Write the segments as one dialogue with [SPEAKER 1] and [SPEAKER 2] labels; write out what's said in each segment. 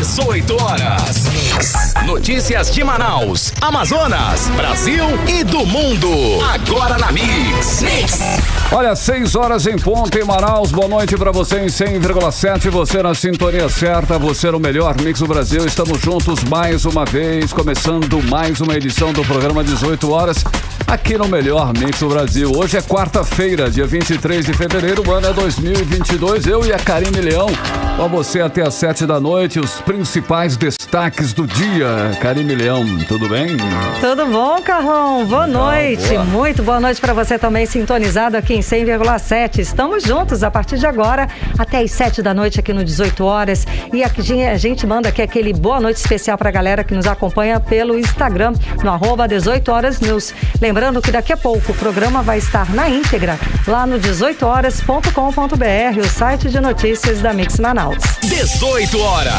[SPEAKER 1] 18 horas. Notícias de Manaus, Amazonas, Brasil e do mundo. Agora na Mix.
[SPEAKER 2] Olha, 6 horas em ponto em Manaus. Boa noite pra você em 100,7. Você na sintonia certa, você no melhor Mix do Brasil. Estamos juntos mais uma vez, começando mais uma edição do programa 18 horas. Aqui no melhor Mix do Brasil. Hoje é quarta-feira, dia 23 de fevereiro, o ano é 2022. Eu e a Karine Leão, com você até às 7 da noite, os principais destaques do dia. Karine Leão, tudo bem?
[SPEAKER 3] Tudo bom, Carlão? Boa noite.
[SPEAKER 2] Boa.
[SPEAKER 3] Muito boa noite para você também, sintonizado aqui em 100,7. Estamos juntos a partir de agora até às 7 da noite aqui no 18 horas. E aqui a gente manda aqui aquele boa noite especial para a galera que nos acompanha pelo Instagram, no @18horasnews. Lembrando que daqui a pouco o programa vai estar na íntegra lá no 18horas.com.br, o site de notícias da Mix Manaus.
[SPEAKER 1] 18 horas.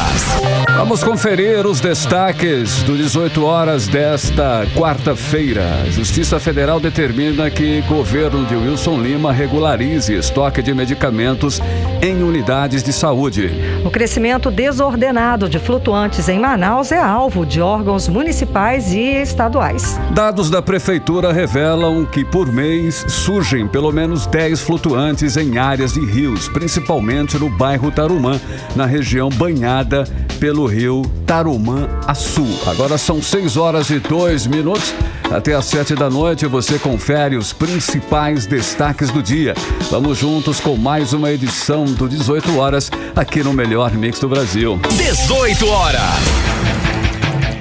[SPEAKER 2] Vamos conferir os destaques do 18 horas desta quarta-feira. A Justiça Federal determina que o governo de Wilson Lima regularize estoque de medicamentos em unidades de saúde.
[SPEAKER 3] O crescimento desordenado de flutuantes em Manaus é alvo de órgãos municipais e estaduais.
[SPEAKER 2] Dados da Prefeitura revelam que por mês surgem pelo menos 10 flutuantes em áreas de rios, principalmente no bairro Tarumã, na região banhada pelo rio Tarumã-Açu. Agora são 6 horas e 2 minutos. Até às 7 da noite você confere os principais destaques do dia. Vamos juntos com mais uma edição do 18 horas aqui no melhor Mix do Brasil.
[SPEAKER 1] 18 horas.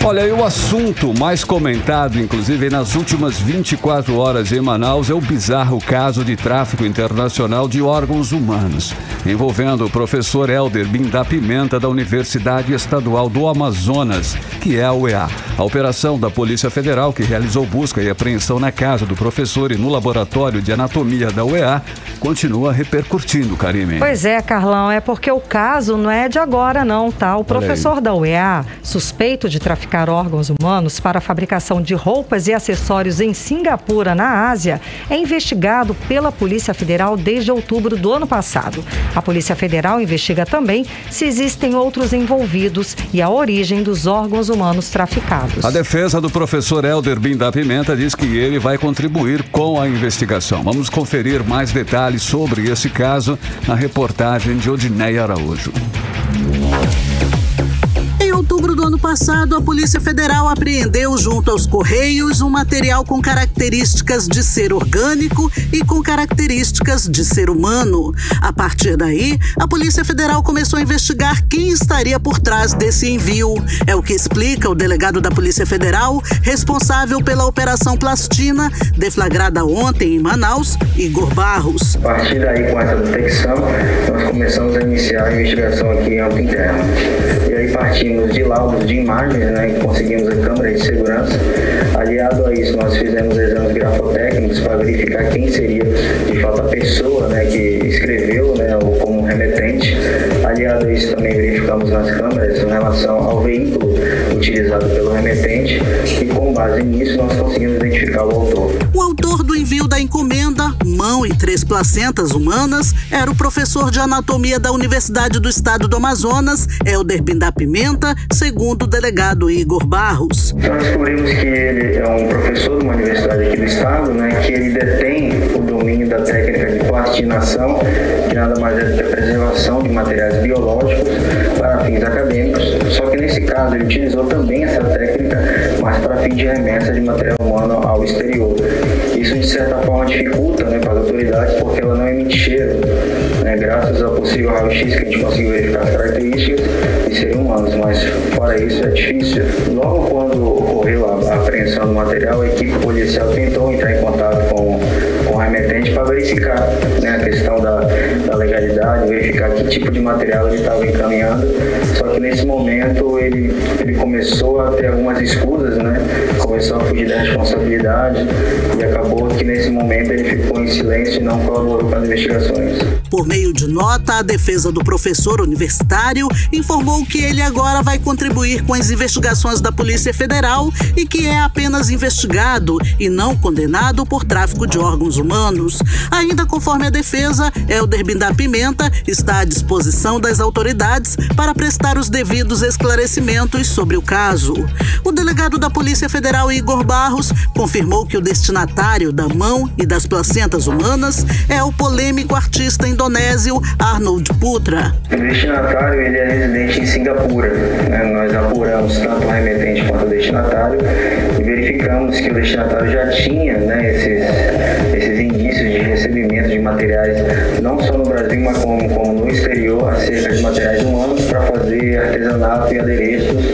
[SPEAKER 2] Olha, e o assunto mais comentado, inclusive nas últimas 24 horas em Manaus, é o bizarro caso de tráfico internacional de órgãos humanos, envolvendo o professor Helder Bindapimenta da Universidade Estadual do Amazonas, que é a UEA. A operação da Polícia Federal, que realizou busca e apreensão na casa do professor e no laboratório de anatomia da UEA, continua repercutindo, Karine.
[SPEAKER 3] Pois é, Carlão, é porque o caso não é de agora não, tá? O professor da UEA, suspeito de traficar órgãos humanos para a fabricação de roupas e acessórios em Singapura, na Ásia, é investigado pela Polícia Federal desde outubro do ano passado. A Polícia Federal investiga também se existem outros envolvidos e a origem dos órgãos humanos traficados.
[SPEAKER 2] A defesa do professor Helder Bindapimenta diz que ele vai contribuir com a investigação. Vamos conferir mais detalhes sobre esse caso na reportagem de Odineia Araújo.
[SPEAKER 4] Em outubro do ano passado, a Polícia Federal apreendeu junto aos Correios um material com características de ser orgânico e com características de ser humano. A partir daí, a Polícia Federal começou a investigar quem estaria por trás desse envio. É o que explica o delegado da Polícia Federal, responsável pela Operação Plastina, deflagrada ontem em Manaus, Igor Barros.
[SPEAKER 5] A partir daí, com essa detecção, nós começamos a iniciar a investigação aqui em âmbito interno. E aí partimos de laudos de imagens, né, e conseguimos a câmera de segurança. Aliado a isso, nós fizemos exames grafotécnicos para verificar quem seria de fato a pessoa, né, que escreveu, né, ou como remetente. Aliado a isso, também verificamos nas câmeras em relação ao veículo utilizado pelo remetente e com base nisso nós conseguimos identificar o autor.
[SPEAKER 4] O autor do envio da encomenda, mão e 3 placentas humanas, era o professor de anatomia da Universidade do Estado do Amazonas, Helder Bindapimenta, segundo o delegado Igor Barros.
[SPEAKER 5] Então descobrimos que ele é um professor de uma universidade aqui do estado, né, que ele detém o domínio da técnica de plastinação, que nada mais é do que a preservação de materiais biológicos para fins acadêmicos, só que nesse caso ele utilizou também essa técnica, mas para fim de remessa de material humano ao exterior. Isso de certa forma dificulta, né, para as autoridades, porque ela não emite cheiro, né, graças ao possível raio-x que a gente conseguiu verificar as características de serem humanos, mas fora isso é difícil. Logo quando ocorreu a apreensão do material, a equipe policial tentou entrar em contato com o remetente para verificar, né, a questão da legalidade, verificar que tipo de material ele estava encaminhando, só que nesse momento ele começou a ter algumas escusas, né, começou a fugir da responsabilidade e acabou que nesse momento ele ficou em silêncio e não colaborou com as investigações.
[SPEAKER 4] Por meio de nota, a defesa do professor universitário informou que ele agora vai contribuir com as investigações da Polícia Federal e que é apenas investigado e não condenado por tráfico de órgãos humanos. Ainda conforme a defesa, Helder Bindá Pimenta está à disposição das autoridades para prestar os devidos esclarecimentos sobre o caso. O delegado da Polícia Federal, Igor Barros, confirmou que o destinatário da mão e das placentas humanas é o polêmico artista indonésio Arnold Putra.
[SPEAKER 5] O destinatário ele é residente em Singapura. Nós apuramos tanto o remetente quanto o destinatário e verificamos que o destinatário já tinha esses indícios de recebimento de materiais, não só no Brasil, mas como no exterior, acerca de materiais humanos para fazer artesanato e adereços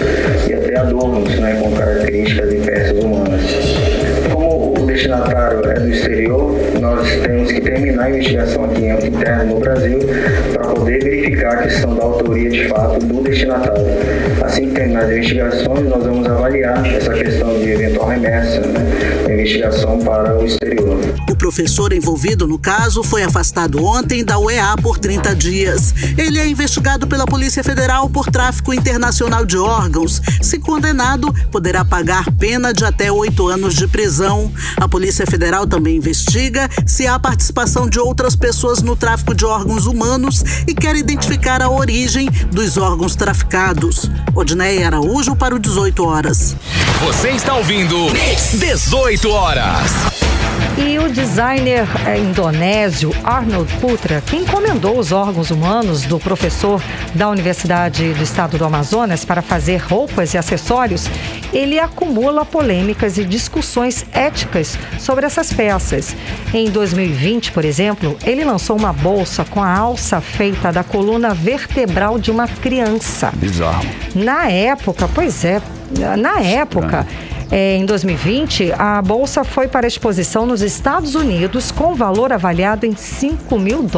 [SPEAKER 5] e até adornos, com características e peças humanas. Como o destinatário é do exterior, nós temos que terminar a investigação aqui interna no Brasil para poder verificar a questão da autoria de fato do destinatário. Assim que terminar as investigações, nós vamos avaliar essa questão de eventual remessa, da investigação para o exterior.
[SPEAKER 4] O professor envolvido no caso foi afastado ontem da UEA por 30 dias. Ele é investigado pela Polícia Federal por tráfico internacional de órgãos. Se condenado, poderá pagar pena de até 8 anos de prisão. A Polícia Federal também investiga se há participação de outras pessoas no tráfico de órgãos humanos e quer identificar a origem dos órgãos traficados. Odneia Araújo para o 18 horas.
[SPEAKER 1] Você está ouvindo 18 horas.
[SPEAKER 3] E o designer indonésio Arnold Putra, que encomendou os órgãos humanos do professor da Universidade do Estado do Amazonas para fazer roupas e acessórios, ele acumula polêmicas e discussões éticas sobre essas peças. Em 2020, por exemplo, ele lançou uma bolsa com a alça feita da coluna vertebral de uma criança.
[SPEAKER 2] Bizarro.
[SPEAKER 3] Na época, em 2020, a bolsa foi para exposição nos Estados Unidos com valor avaliado em $5 mil.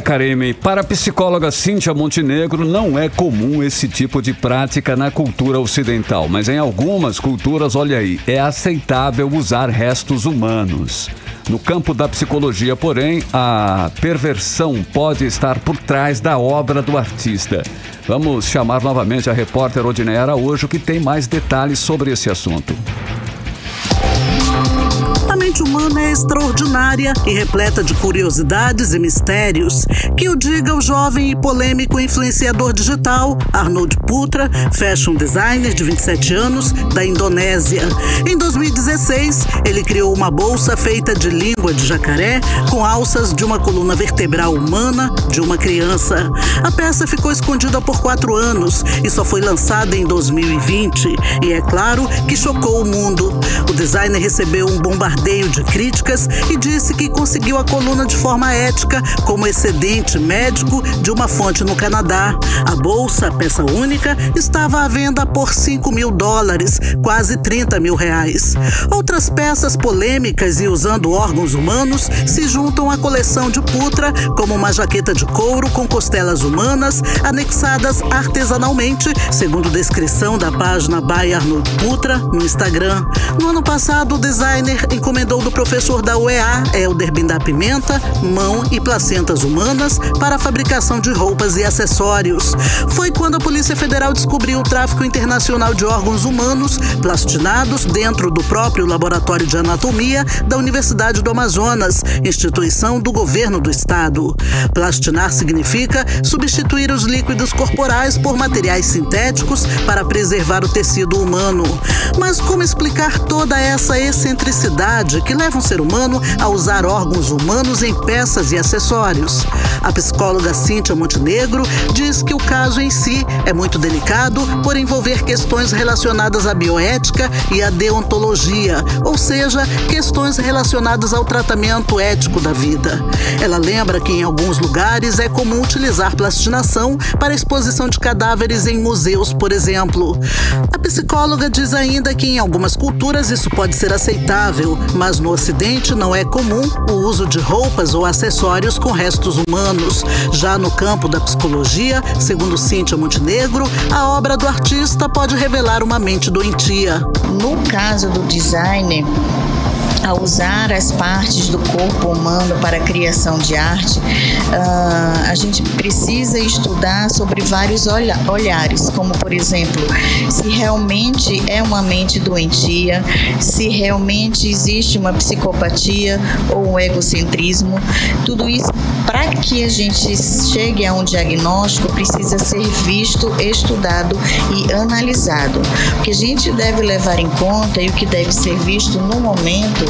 [SPEAKER 2] Karime, para a psicóloga Cíntia Montenegro, não é comum esse tipo de prática na cultura ocidental, mas em algumas culturas, olha aí, é aceitável usar restos humanos. No campo da psicologia, porém, a perversão pode estar por trás da obra do artista. Vamos chamar novamente a repórter Odneia Araújo, que tem mais detalhes sobre esse assunto.
[SPEAKER 4] A mente humana é extraordinária e repleta de curiosidades e mistérios. Que o diga o jovem e polêmico influenciador digital Arnold Putra, fashion designer de 27 anos, da Indonésia. Em 2016, ele criou uma bolsa feita de língua de jacaré com alças de uma coluna vertebral humana de uma criança. A peça ficou escondida por 4 anos e só foi lançada em 2020. E é claro que chocou o mundo. O designer recebeu um bombardeio de críticas e disse que conseguiu a coluna de forma ética como excedente médico de uma fonte no Canadá. A bolsa, peça única, estava à venda por $5 mil, quase R$30 mil. Outras peças polêmicas e usando órgãos humanos se juntam à coleção de Putra, como uma jaqueta de couro com costelas humanas anexadas artesanalmente, segundo descrição da página by Arnold Putra no Instagram. No ano passado, o designer encomendou do professor da UEA, Helder Bindá Pimenta, mão e placentas humanas para a fabricação de roupas e acessórios. Foi quando a Polícia Federal descobriu o tráfico internacional de órgãos humanos plastinados dentro do próprio laboratório de anatomia da Universidade do Amazonas, instituição do governo do estado. Plastinar significa substituir os líquidos corporais por materiais sintéticos para preservar o tecido humano. Mas como explicar toda essa excentricidade que leva um ser humano a usar órgãos humanos em peças e acessórios? A psicóloga Cíntia Montenegro diz que o caso em si é muito delicado por envolver questões relacionadas à bioética e à deontologia, ou seja, questões relacionadas ao tratamento ético da vida. Ela lembra que em alguns lugares é comum utilizar plastinação para exposição de cadáveres em museus, por exemplo. A psicóloga diz ainda que em algumas culturas isso pode ser aceitável, mas no Ocidente não é comum o uso de roupas ou acessórios com restos humanos. Já no campo da psicologia, segundo Cíntia Montenegro, a obra do artista pode revelar uma mente doentia.
[SPEAKER 6] No caso do designer, a usar as partes do corpo humano para a criação de arte, a gente precisa estudar sobre vários olhares, como, por exemplo, se realmente é uma mente doentia, se realmente existe uma psicopatia ou um egocentrismo. Tudo isso, para que a gente chegue a um diagnóstico, precisa ser visto, estudado e analisado. O que a gente deve levar em conta e o que deve ser visto no momento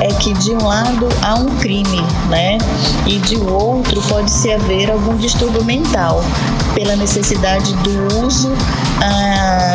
[SPEAKER 6] é que de um lado há um crime, né? E de outro pode-se haver algum distúrbio mental pela necessidade do uso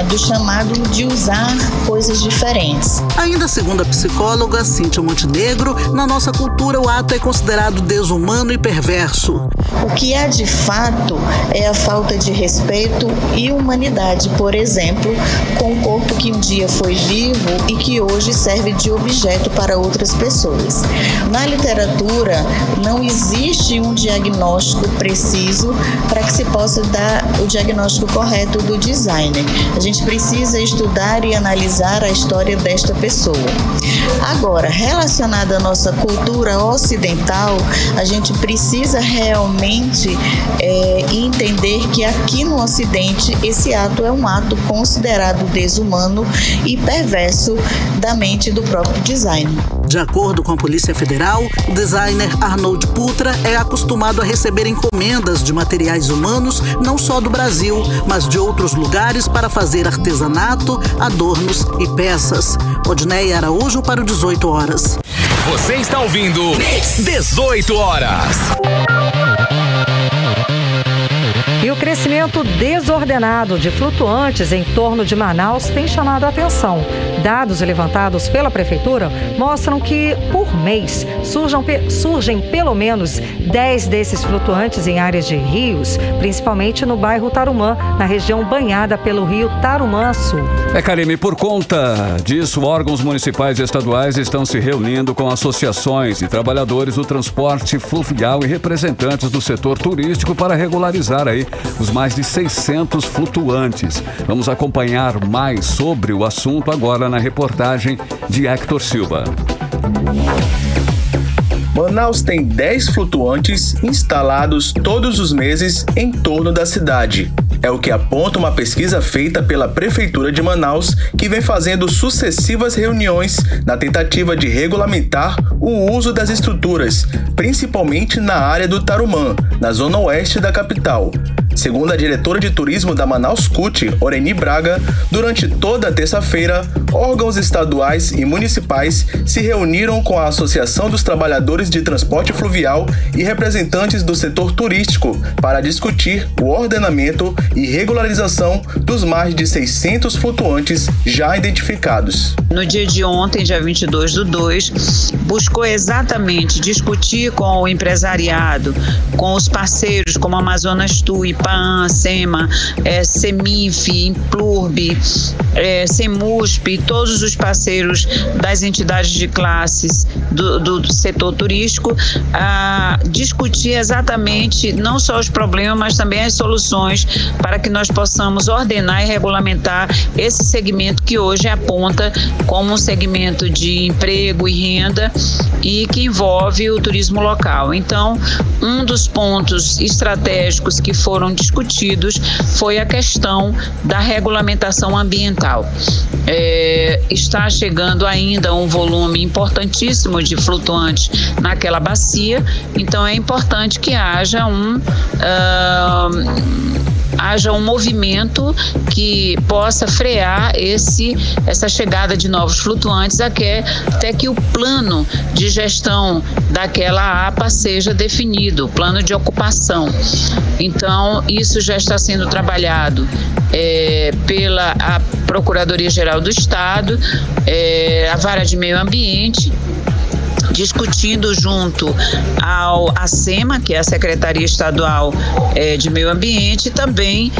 [SPEAKER 6] do chamado de usar coisas diferentes.
[SPEAKER 4] Ainda segundo a psicóloga Cíntia Montenegro, na nossa cultura o ato é considerado desumano e perverso.
[SPEAKER 6] O que há de fato é a falta de respeito e humanidade, por exemplo, com o corpo que um dia foi vivo e que hoje serve de objeto para outras pessoas. Na literatura não existe um diagnóstico preciso para que se possa dar o diagnóstico correto do designer. A gente precisa estudar e analisar a história desta pessoa. Agora, relacionado à nossa cultura ocidental, a gente precisa realmente entender que aqui no Ocidente esse ato é um ato considerado desumano e perverso da mente do próprio designer.
[SPEAKER 4] De acordo com a Polícia Federal, o designer Arnold Putra é acostumado a receber encomendas de materiais humanos não só do Brasil, mas de outros lugares para fazer artesanato, adornos e peças. Odneia Araújo para o 18 horas.
[SPEAKER 1] Você está ouvindo 18 horas.
[SPEAKER 3] E o crescimento desordenado de flutuantes em torno de Manaus tem chamado a atenção. Dados levantados pela Prefeitura mostram que, por mês, surgem pelo menos 10 desses flutuantes em áreas de rios, principalmente no bairro Tarumã, na região banhada pelo rio Tarumã Sul.
[SPEAKER 2] Karime, por conta disso, órgãos municipais e estaduais estão se reunindo com associações e trabalhadores do transporte fluvial e representantes do setor turístico para regularizar aí os mais de 600 flutuantes. Vamos acompanhar mais sobre o assunto agora na reportagem de Hector Silva.
[SPEAKER 7] Manaus tem 10 flutuantes instalados todos os meses em torno da cidade. É o que aponta uma pesquisa feita pela Prefeitura de Manaus, que vem fazendo sucessivas reuniões na tentativa de regulamentar o uso das estruturas, principalmente na área do Tarumã, na zona oeste da capital. Segundo a diretora de turismo da Manaus CUT, Oreni Braga, durante toda a terça-feira, órgãos estaduais e municipais se reuniram com a Associação dos Trabalhadores de Transporte Fluvial e representantes do setor turístico para discutir o ordenamento e regularização dos mais de 600 flutuantes já identificados.
[SPEAKER 8] No dia de ontem, dia 22/2, buscou exatamente discutir com o empresariado, com os parceiros como Amazonas Tu, IPAAN, SEMA, SEMIF, Implurb, SEMUSP, todos os parceiros das entidades de classes do setor turístico, a discutir exatamente não só os problemas, mas também as soluções para que nós possamos ordenar e regulamentar esse segmento que hoje aponta como um segmento de emprego e renda e que envolve o turismo local. Então, um dos pontos estratégicos que foram discutidos foi a questão da regulamentação ambiental. Está chegando ainda um volume importantíssimo de flutuantes naquela bacia, então é importante que haja um movimento que possa frear essa chegada de novos flutuantes até que o plano de gestão daquela APA seja definido, o plano de ocupação. Então, isso já está sendo trabalhado pela Procuradoria-Geral do Estado, a Vara de Meio Ambiente, discutindo junto à SEMA, que é a Secretaria Estadual de Meio Ambiente, e também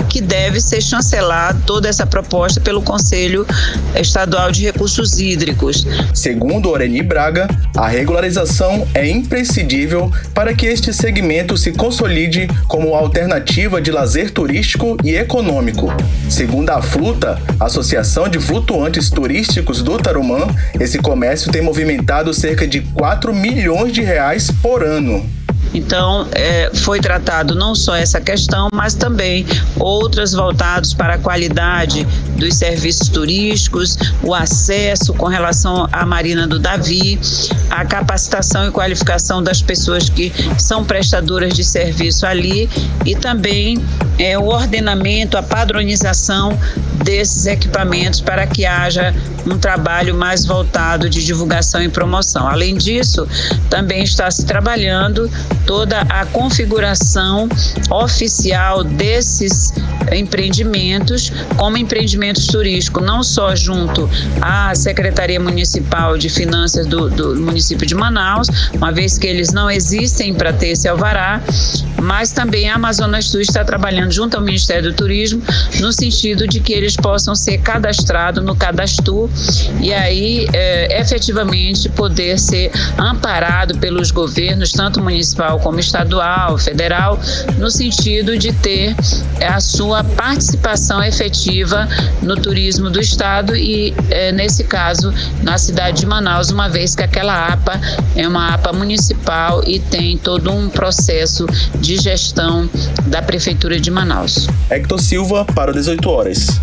[SPEAKER 8] que deve ser chancelada toda essa proposta pelo Conselho Estadual de Recursos Hídricos.
[SPEAKER 7] Segundo Oreni Braga, a regularização é imprescindível para que este segmento se consolide como alternativa de lazer turístico e econômico. Segundo a Fluta, Associação de Flutuantes Turísticos do Tarumã, esse comércio tem movimentado cerca de 4 milhões de reais por ano.
[SPEAKER 8] Então, foi tratado não só essa questão, mas também outras voltadas para a qualidade dos serviços turísticos, o acesso com relação à Marina do Davi, a capacitação e qualificação das pessoas que são prestadoras de serviço ali e também o ordenamento, a padronização desses equipamentos para que haja um trabalho mais voltado de divulgação e promoção. Além disso, também está se trabalhando toda a configuração oficial desses empreendimentos como empreendimentos turísticos, não só junto à Secretaria Municipal de Finanças do município de Manaus, uma vez que eles não existem para ter esse alvará, mas também a Amazonas Tour está trabalhando junto ao Ministério do Turismo no sentido de que eles possam ser cadastrados no Cadastro e aí efetivamente poder ser amparado pelos governos, tanto municipal como estadual, federal, no sentido de ter a sua participação efetiva no turismo do estado e, nesse caso, na cidade de Manaus, uma vez que aquela APA é uma APA municipal e tem todo um processo de gestão da Prefeitura de Manaus.
[SPEAKER 7] Hector Silva para o 18 horas.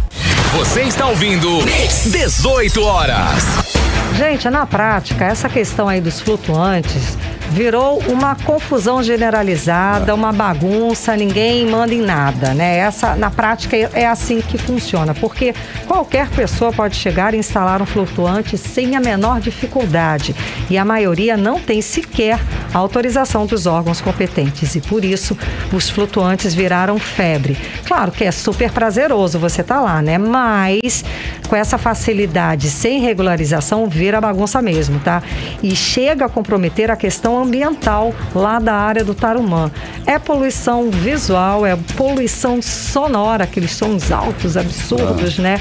[SPEAKER 1] Você está ouvindo 18 horas.
[SPEAKER 3] Gente, na prática, essa questão aí dos flutuantes virou uma confusão generalizada, uma bagunça, ninguém manda em nada, né? Na prática é assim que funciona, porque qualquer pessoa pode chegar e instalar um flutuante sem a menor dificuldade e a maioria não tem sequer a autorização dos órgãos competentes e por isso os flutuantes viraram febre. Claro que é super prazeroso você estar lá, né? Mas com essa facilidade, sem regularização, vira bagunça mesmo, tá? E chega a comprometer a questão ambiental lá da área do Tarumã. É poluição visual, é poluição sonora, aqueles sons altos, absurdos, né?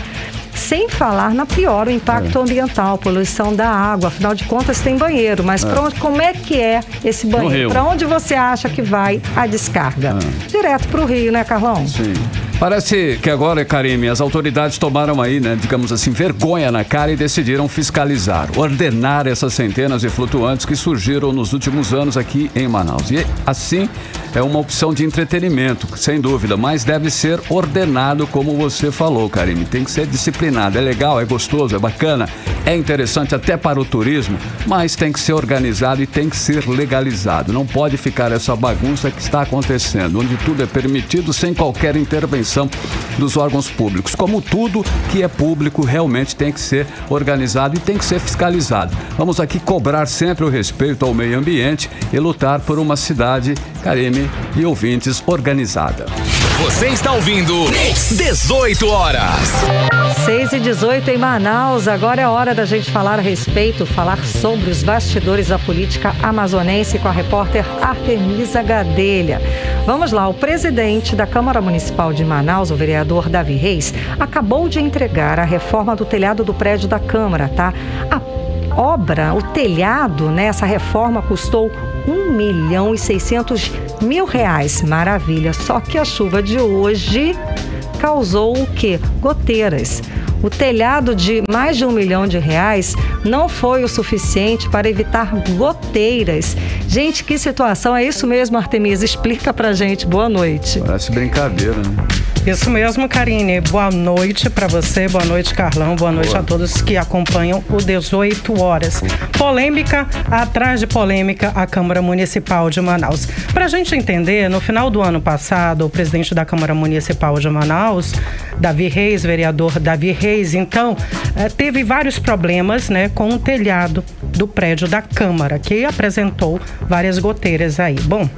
[SPEAKER 3] Sem falar na pior, o impacto ambiental, poluição da água. Afinal de contas, tem banheiro. Mas como é que é esse banheiro? Para onde você acha que vai a descarga? Direto para o rio, né, Carlão?
[SPEAKER 2] Sim. Parece que agora, Karime, as autoridades tomaram aí, né, digamos assim, vergonha na cara e decidiram fiscalizar, ordenar essas centenas de flutuantes que surgiram nos últimos anos aqui em Manaus. E assim é uma opção de entretenimento, sem dúvida, mas deve ser ordenado como você falou, Karime. Tem que ser disciplinado. É legal, é gostoso, é bacana, é interessante até para o turismo, mas tem que ser organizado e tem que ser legalizado. Não pode ficar essa bagunça que está acontecendo, onde tudo é permitido sem qualquer intervenção dos órgãos públicos. Como tudo que é público realmente tem que ser organizado e tem que ser fiscalizado. Vamos aqui cobrar sempre o respeito ao meio ambiente e lutar por uma cidade, Karime e ouvintes, organizada.
[SPEAKER 1] Você está ouvindo 18 horas.
[SPEAKER 3] 6h18 em Manaus. Agora é hora da gente falar a respeito, falar sobre os bastidores da política amazonense com a repórter Artemisa Gadelha. Vamos lá, o presidente da Câmara Municipal de Manaus, o vereador Davi Reis, acabou de entregar a reforma do telhado do prédio da Câmara, tá? A obra, o telhado, né, essa reforma custou R$1.600.000. Maravilha, só que a chuva de hoje causou o quê? Goteiras. O telhado de mais de R$1 milhão não foi o suficiente para evitar goteiras. Gente, que situação, é isso mesmo, Artemisa? Explica pra gente. Boa noite.
[SPEAKER 2] Parece brincadeira, né?
[SPEAKER 9] Isso mesmo, Karine. Boa noite para você, boa noite, Carlão, boa noite a todos que acompanham o 18 horas. Polêmica atrás de polêmica, a Câmara Municipal de Manaus. Para a gente entender, no final do ano passado, o presidente da Câmara Municipal de Manaus, Davi Reis, vereador Davi Reis, então, teve vários problemas, né, com o telhado do prédio da Câmara, que apresentou várias goteiras aí. Bom,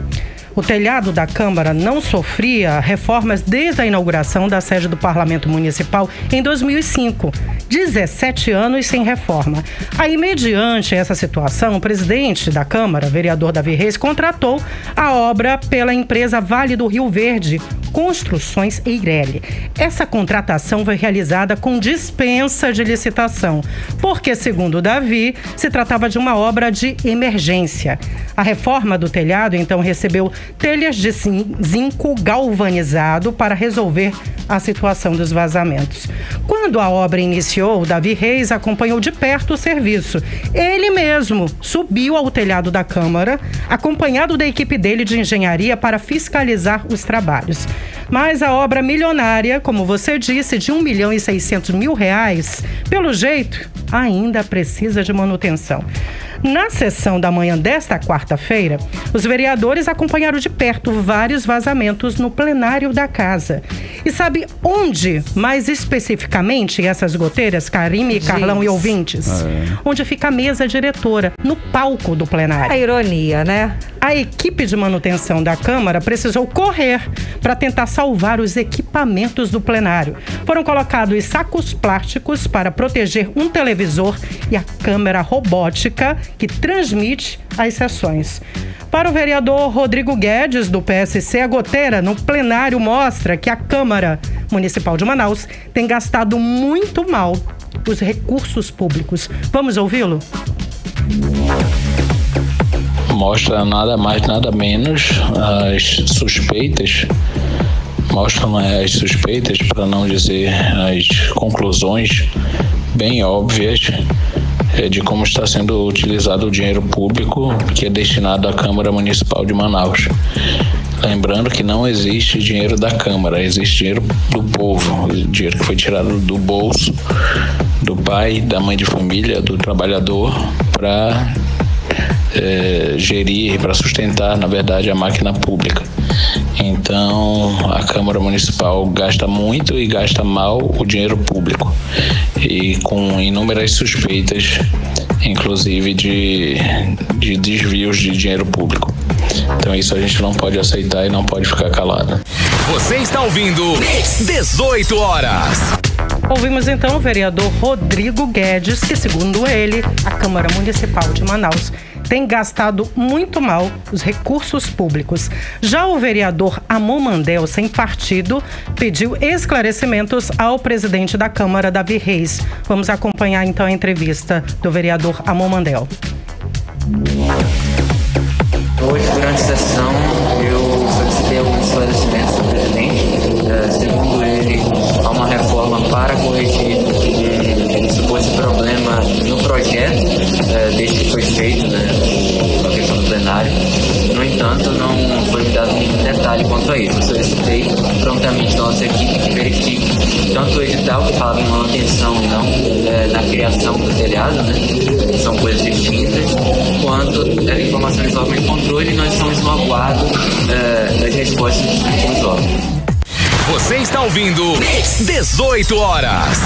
[SPEAKER 9] O telhado da Câmara não sofria reformas desde a inauguração da sede do Parlamento Municipal em 2005. 17 anos sem reforma. Aí, mediante essa situação, o presidente da Câmara, vereador Davi Reis, contratou a obra pela empresa Vale do Rio Verde, Construções Eireli. Essa contratação foi realizada com dispensa de licitação, porque, segundo o Davi, se tratava de uma obra de emergência. A reforma do telhado, então, recebeu telhas de zinco galvanizado para resolver a situação dos vazamentos. Quando a obra iniciou, o Davi Reis acompanhou de perto o serviço. Ele mesmo subiu ao telhado da Câmara, acompanhado da equipe dele de engenharia para fiscalizar os trabalhos. Mas a obra milionária, como você disse, de R$1.600.000, pelo jeito, ainda precisa de manutenção. Na sessão da manhã desta quarta-feira, os vereadores acompanharam de perto vários vazamentos no plenário da casa. E sabe onde, mais especificamente, essas goteiras, Karime, Carlão e ouvintes? Onde fica a mesa diretora, no palco do plenário.
[SPEAKER 3] A ironia, né?
[SPEAKER 9] A equipe de manutenção da Câmara precisou correr para tentar salvar os equipamentos do plenário. Foram colocados sacos plásticos para proteger um televisor e a câmera robótica que transmite as sessões. Para o vereador Rodrigo Guedes, do PSC, a goteira no plenário mostra que a Câmara Municipal de Manaus tem gastado muito mal os recursos públicos. Vamos ouvi-lo?
[SPEAKER 10] Mostra nada mais, nada menos as suspeitas, para não dizer as conclusões bem óbvias de como está sendo utilizado o dinheiro público que é destinado à Câmara Municipal de Manaus. Lembrando que não existe dinheiro da Câmara, existe dinheiro do povo, dinheiro que foi tirado do bolso do pai, da mãe de família, do trabalhador, para gerir, para sustentar, na verdade, a máquina pública. Então, a Câmara Municipal gasta muito e gasta mal o dinheiro público, e com inúmeras suspeitas, inclusive de desvios de dinheiro público. Então, isso a gente não pode aceitar e não pode ficar calado.
[SPEAKER 1] Você está ouvindo 18 horas.
[SPEAKER 9] Ouvimos então o vereador Rodrigo Guedes, que, segundo ele, a Câmara Municipal de Manaus tem gastado muito mal os recursos públicos. Já o vereador Amon Mandel, sem partido, pediu esclarecimentos ao presidente da Câmara, Davi Reis. Vamos acompanhar então a entrevista do vereador Amon Mandel.
[SPEAKER 11] Hoje, durante a sessão, eu solicitei alguns esclarecimentos do presidente. Segundo ele, há uma reforma para corrigir um suposto problema no projeto, desde que foi feito, na questão do plenário. No entanto, não foi me dado nenhum detalhe quanto a isso. Eu solicitei prontamente a nossa equipe que verifique tanto o edital, que falava em manutenção e não na criação do telhado, são coisas distintas, quanto as informações do órgão de controle. Nós estamos no aguardo das respostas dos últimos órgãos.
[SPEAKER 1] Você está ouvindo 18 horas.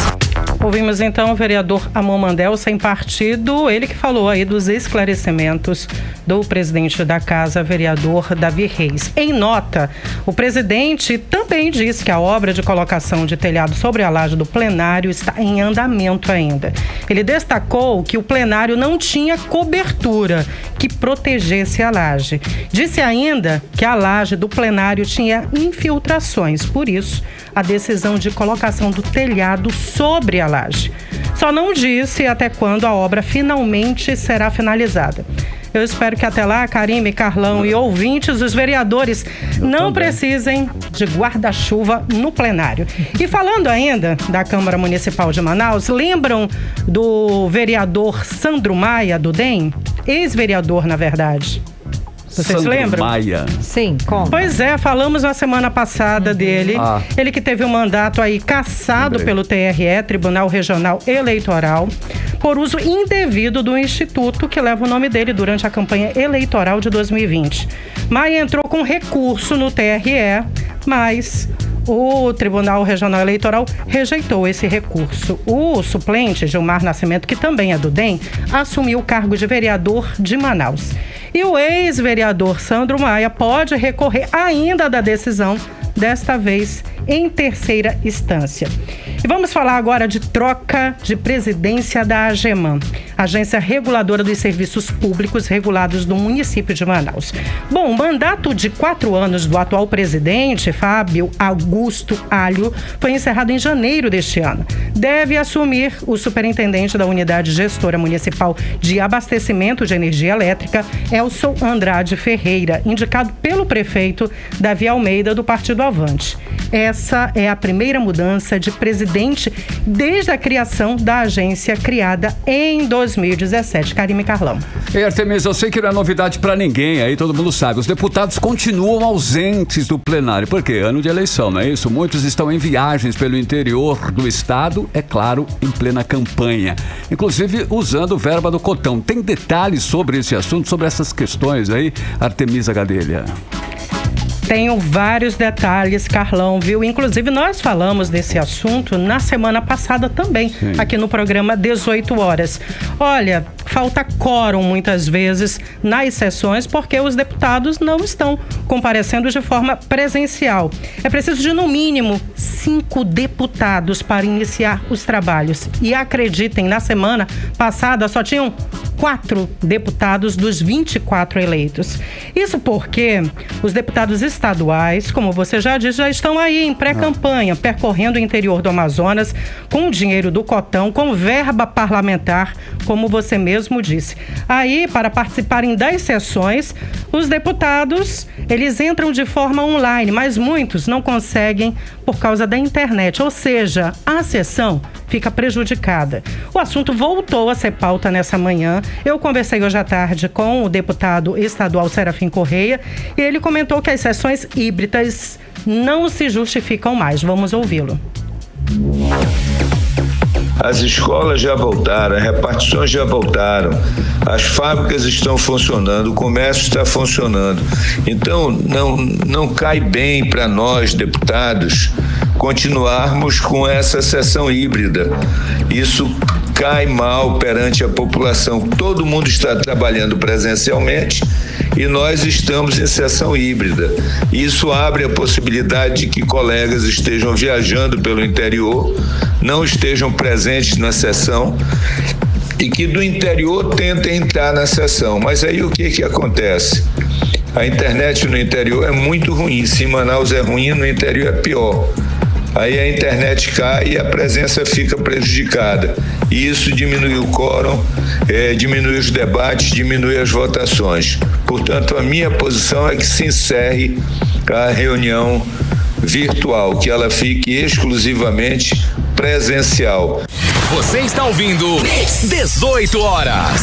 [SPEAKER 9] Ouvimos então o vereador Amon Mandel, sem partido, ele que falou aí dos esclarecimentos do presidente da casa, vereador Davi Reis. Em nota, o presidente também disse que a obra de colocação de telhado sobre a laje do plenário está em andamento ainda. Ele destacou que o plenário não tinha cobertura que protegesse a laje. Disse ainda que a laje do plenário tinha infiltrações, por isso a decisão de colocação do telhado sobre a laje. Só não disse até quando a obra finalmente será finalizada. Eu espero que até lá, Karime, Carlão e ouvintes, os vereadores não precisem de guarda-chuva no plenário. E falando ainda da Câmara Municipal de Manaus, lembram do vereador Sandro Maia, do DEM? Ex-vereador, na verdade. Vocês
[SPEAKER 2] Sandro
[SPEAKER 9] lembram?
[SPEAKER 2] Maia.
[SPEAKER 3] Sim, como?
[SPEAKER 9] Pois é, falamos na semana passada dele. Ele que teve um mandato aí cassado pelo TRE, Tribunal Regional Eleitoral, por uso indevido do instituto que leva o nome dele durante a campanha eleitoral de 2020. Maia entrou com recurso no TRE, mas o Tribunal Regional Eleitoral rejeitou esse recurso. O suplente, Gilmar Nascimento, que também é do DEM, assumiu o cargo de vereador de Manaus. E o ex-vereador Sandro Maia pode recorrer ainda da decisão, desta vez em terceira instância. E vamos falar agora de troca de presidência da AGEMAN, Agência Reguladora dos Serviços Públicos Regulados do município de Manaus. Bom, o mandato de 4 anos do atual presidente, Fábio Augusto Alho, foi encerrado em janeiro deste ano. Deve assumir o superintendente da Unidade Gestora Municipal de Abastecimento de Energia Elétrica, Elson Andrade Ferreira, indicado pelo prefeito Davi Almeida, do Partido Avante. Essa é a primeira mudança de presidente desde a criação da agência criada em 2017. Karime Carlão.
[SPEAKER 2] E Artemisa, eu sei que não é novidade para ninguém, aí todo mundo sabe. Os deputados continuam ausentes do plenário. Por quê? Ano de eleição, não é isso? Muitos estão em viagens pelo interior do estado, é claro, em plena campanha. Inclusive usando verba do Cotão. Tem detalhes sobre esse assunto, sobre essas questões aí, Artemisa Gadelha?
[SPEAKER 9] Tenho vários detalhes, Carlão, viu? Inclusive, nós falamos desse assunto na semana passada também, aqui no programa 18 horas. Olha, falta quórum muitas vezes nas sessões porque os deputados não estão comparecendo de forma presencial. É preciso de, no mínimo, 5 deputados para iniciar os trabalhos. E acreditem, na semana passada só tinham 4 deputados dos 24 eleitos. Isso porque os deputados estaduais, como você já disse, já estão aí em pré-campanha, percorrendo o interior do Amazonas com o dinheiro do Cotão, com verba parlamentar, como você mesmo disse. Aí, para participarem das sessões, os deputados, eles entram de forma online, mas muitos não conseguem por causa da internet, ou seja, a sessão fica prejudicada. O assunto voltou a ser pauta nessa manhã. Eu conversei hoje à tarde com o deputado estadual Serafim Correia e ele comentou que as sessões híbridas não se justificam mais. Vamos ouvi-lo.
[SPEAKER 12] As escolas já voltaram, as repartições já voltaram, as fábricas estão funcionando, o comércio está funcionando. Então, não cai bem para nós, deputados, continuarmos com essa sessão híbrida. Isso cai mal perante a população. Todo mundo está trabalhando presencialmente e nós estamos em sessão híbrida. Isso abre a possibilidade de que colegas estejam viajando pelo interior, não estejam presentes na sessão e que do interior tentem entrar na sessão. Mas aí o que acontece? A internet no interior é muito ruim. Se em Manaus é ruim, no interior é pior. Aí a internet cai e a presença fica prejudicada. E isso diminui o quórum, diminui os debates, diminui as votações. Portanto, a minha posição é que se encerre a reunião virtual, que ela fique exclusivamente presencial.
[SPEAKER 1] Você está ouvindo 18 horas.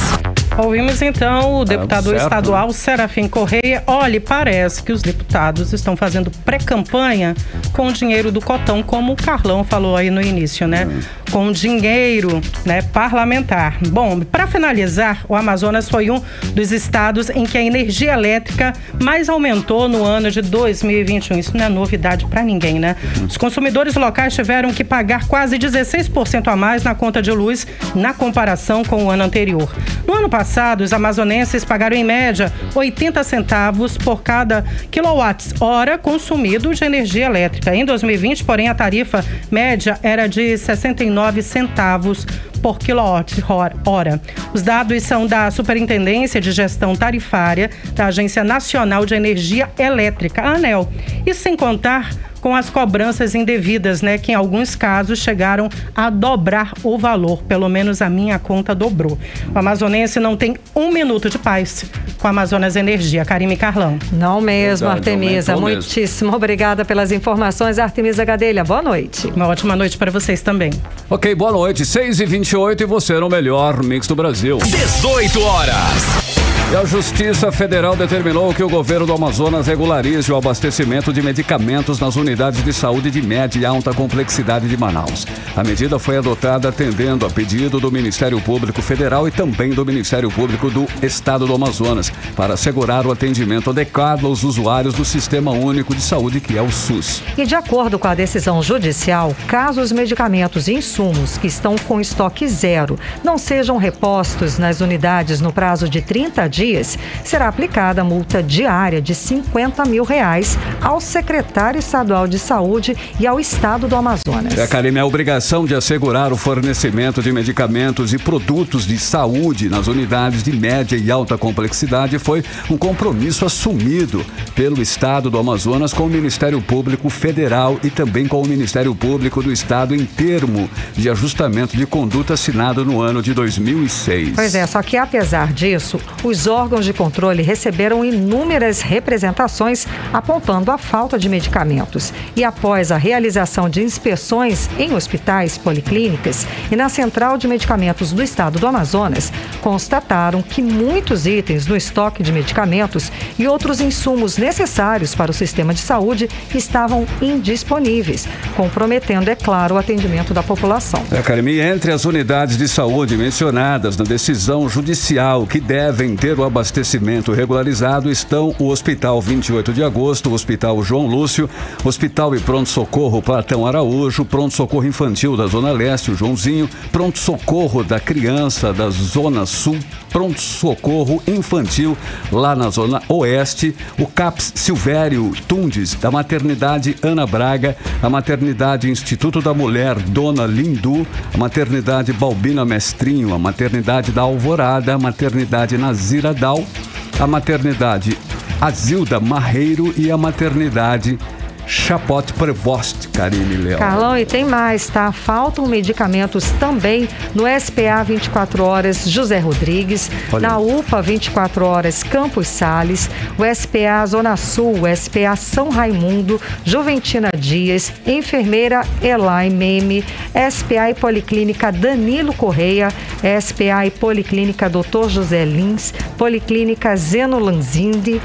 [SPEAKER 9] Ouvimos então o deputado estadual Serafim Correia. Olha, parece que os deputados estão fazendo pré-campanha com o dinheiro do Cotão, como o Carlão falou aí no início, né? Com dinheiro, né, parlamentar. Bom, para finalizar, o Amazonas foi um dos estados em que a energia elétrica mais aumentou no ano de 2021. Isso não é novidade para ninguém, né? Os consumidores locais tiveram que pagar quase 16% a mais na conta de luz na comparação com o ano anterior. No ano passado, os amazonenses pagaram em média 80 centavos por cada quilowatt-hora consumido de energia elétrica. Em 2020, porém, a tarifa média era de 69 centavos por quilowatt-hora. Os dados são da Superintendência de Gestão Tarifária da Agência Nacional de Energia Elétrica, a ANEEL. E sem contar com as cobranças indevidas, né, que em alguns casos chegaram a dobrar o valor, pelo menos a minha conta dobrou. O amazonense não tem um minuto de paz com a Amazonas Energia. Karime Carlão.
[SPEAKER 3] Não mesmo, verdade, Artemisa. Muitíssimo obrigada pelas informações, Artemisa Gadelha. Boa noite.
[SPEAKER 9] Uma ótima noite para vocês também.
[SPEAKER 2] Ok, boa noite. 6h28 e você no melhor mix do Brasil.
[SPEAKER 1] 18 horas.
[SPEAKER 2] E a Justiça Federal determinou que o governo do Amazonas regularize o abastecimento de medicamentos nas unidades de saúde de média e alta complexidade de Manaus. A medida foi adotada atendendo a pedido do Ministério Público Federal e também do Ministério Público do Estado do Amazonas, para assegurar o atendimento adequado aos usuários do Sistema Único de Saúde, que é o SUS.
[SPEAKER 3] E de acordo com a decisão judicial, caso os medicamentos e insumos que estão com estoque zero não sejam repostos nas unidades no prazo de 30 dias, será aplicada multa diária de R$50 mil ao secretário estadual de saúde e ao estado do Amazonas.
[SPEAKER 2] Karime, a obrigação de assegurar o fornecimento de medicamentos e produtos de saúde nas unidades de média e alta complexidade foi um compromisso assumido pelo estado do Amazonas com o Ministério Público Federal e também com o Ministério Público do Estado em termo de ajustamento de conduta assinado no ano de 2006.
[SPEAKER 3] Pois é, só que apesar disso, os órgãos de controle receberam inúmeras representações apontando a falta de medicamentos. E após a realização de inspeções em hospitais, policlínicas e na Central de Medicamentos do Estado do Amazonas, constataram que muitos itens no estoque de medicamentos e outros insumos necessários para o sistema de saúde estavam indisponíveis, comprometendo, é claro, o atendimento da população.
[SPEAKER 2] Karime, entre as unidades de saúde mencionadas na decisão judicial que devem ter o abastecimento regularizado estão o Hospital 28 de Agosto, o Hospital João Lúcio, Hospital e Pronto-Socorro Platão Araújo, Pronto-Socorro Infantil da Zona Leste, o Joãozinho, Pronto-Socorro da Criança da Zona Sul, Pronto-Socorro Infantil lá na Zona Oeste, o CAPS Silvério Tundes, da Maternidade Ana Braga, a Maternidade Instituto da Mulher Dona Lindu, a Maternidade Balbina Mestrinho, a Maternidade da Alvorada, a Maternidade Nazira Dal, a Maternidade Azilda Marreiro e a Maternidade Chapote Prevost, Karime Leão.
[SPEAKER 3] Carlão, e tem mais, tá? Faltam medicamentos também no SPA 24 Horas José Rodrigues, na UPA 24 Horas Campos Sales, o SPA Zona Sul, o SPA São Raimundo, Juventina Dias, Enfermeira Elai Meme, SPA e Policlínica Danilo Correia, SPA e Policlínica Dr. José Lins, Policlínica Zeno Lanzindi,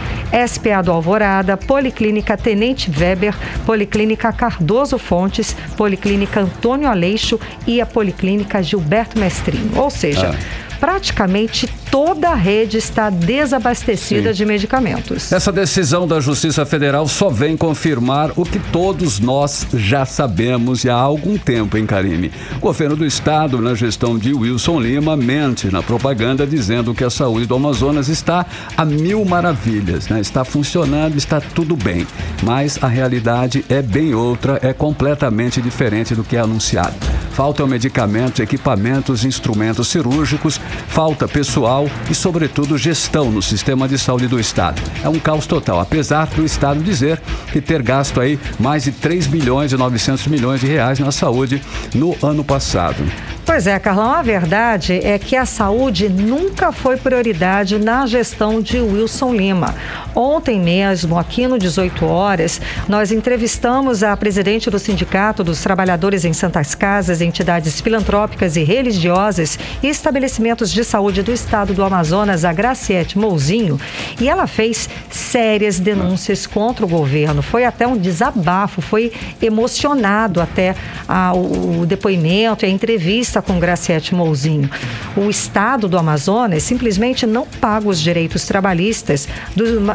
[SPEAKER 3] SPA do Alvorada, Policlínica Tenente Weber, Policlínica Cardoso Fontes, Policlínica Antônio Aleixo e a Policlínica Gilberto Mestrinho. Ou seja, praticamente toda a rede está desabastecida de medicamentos.
[SPEAKER 2] Essa decisão da Justiça Federal só vem confirmar o que todos nós já sabemos há algum tempo, hein, Karime? O governo do estado, na gestão de Wilson Lima, mente na propaganda dizendo que a saúde do Amazonas está a mil maravilhas, né? Está funcionando, está tudo bem. Mas a realidade é bem outra, é completamente diferente do que é anunciado. Faltam medicamentos, equipamentos, instrumentos cirúrgicos, falta pessoal e, sobretudo, gestão no sistema de saúde do estado. É um caos total, apesar do estado dizer que ter gasto aí mais de 3 bilhões e 900 milhões de reais na saúde no ano passado.
[SPEAKER 3] Pois é, Carlão, a verdade é que a saúde nunca foi prioridade na gestão de Wilson Lima. Ontem mesmo, aqui no 18 Horas, nós entrevistamos a presidente do Sindicato dos Trabalhadores em Santas Casas, entidades filantrópicas e religiosas e estabelecimentos de saúde do estado do Amazonas, a Graciete Mouzinho, e ela fez sérias denúncias contra o governo. Foi até um desabafo, foi emocionado até o depoimento e a entrevista com Graciete Mouzinho. O estado do Amazonas simplesmente não paga os direitos trabalhistas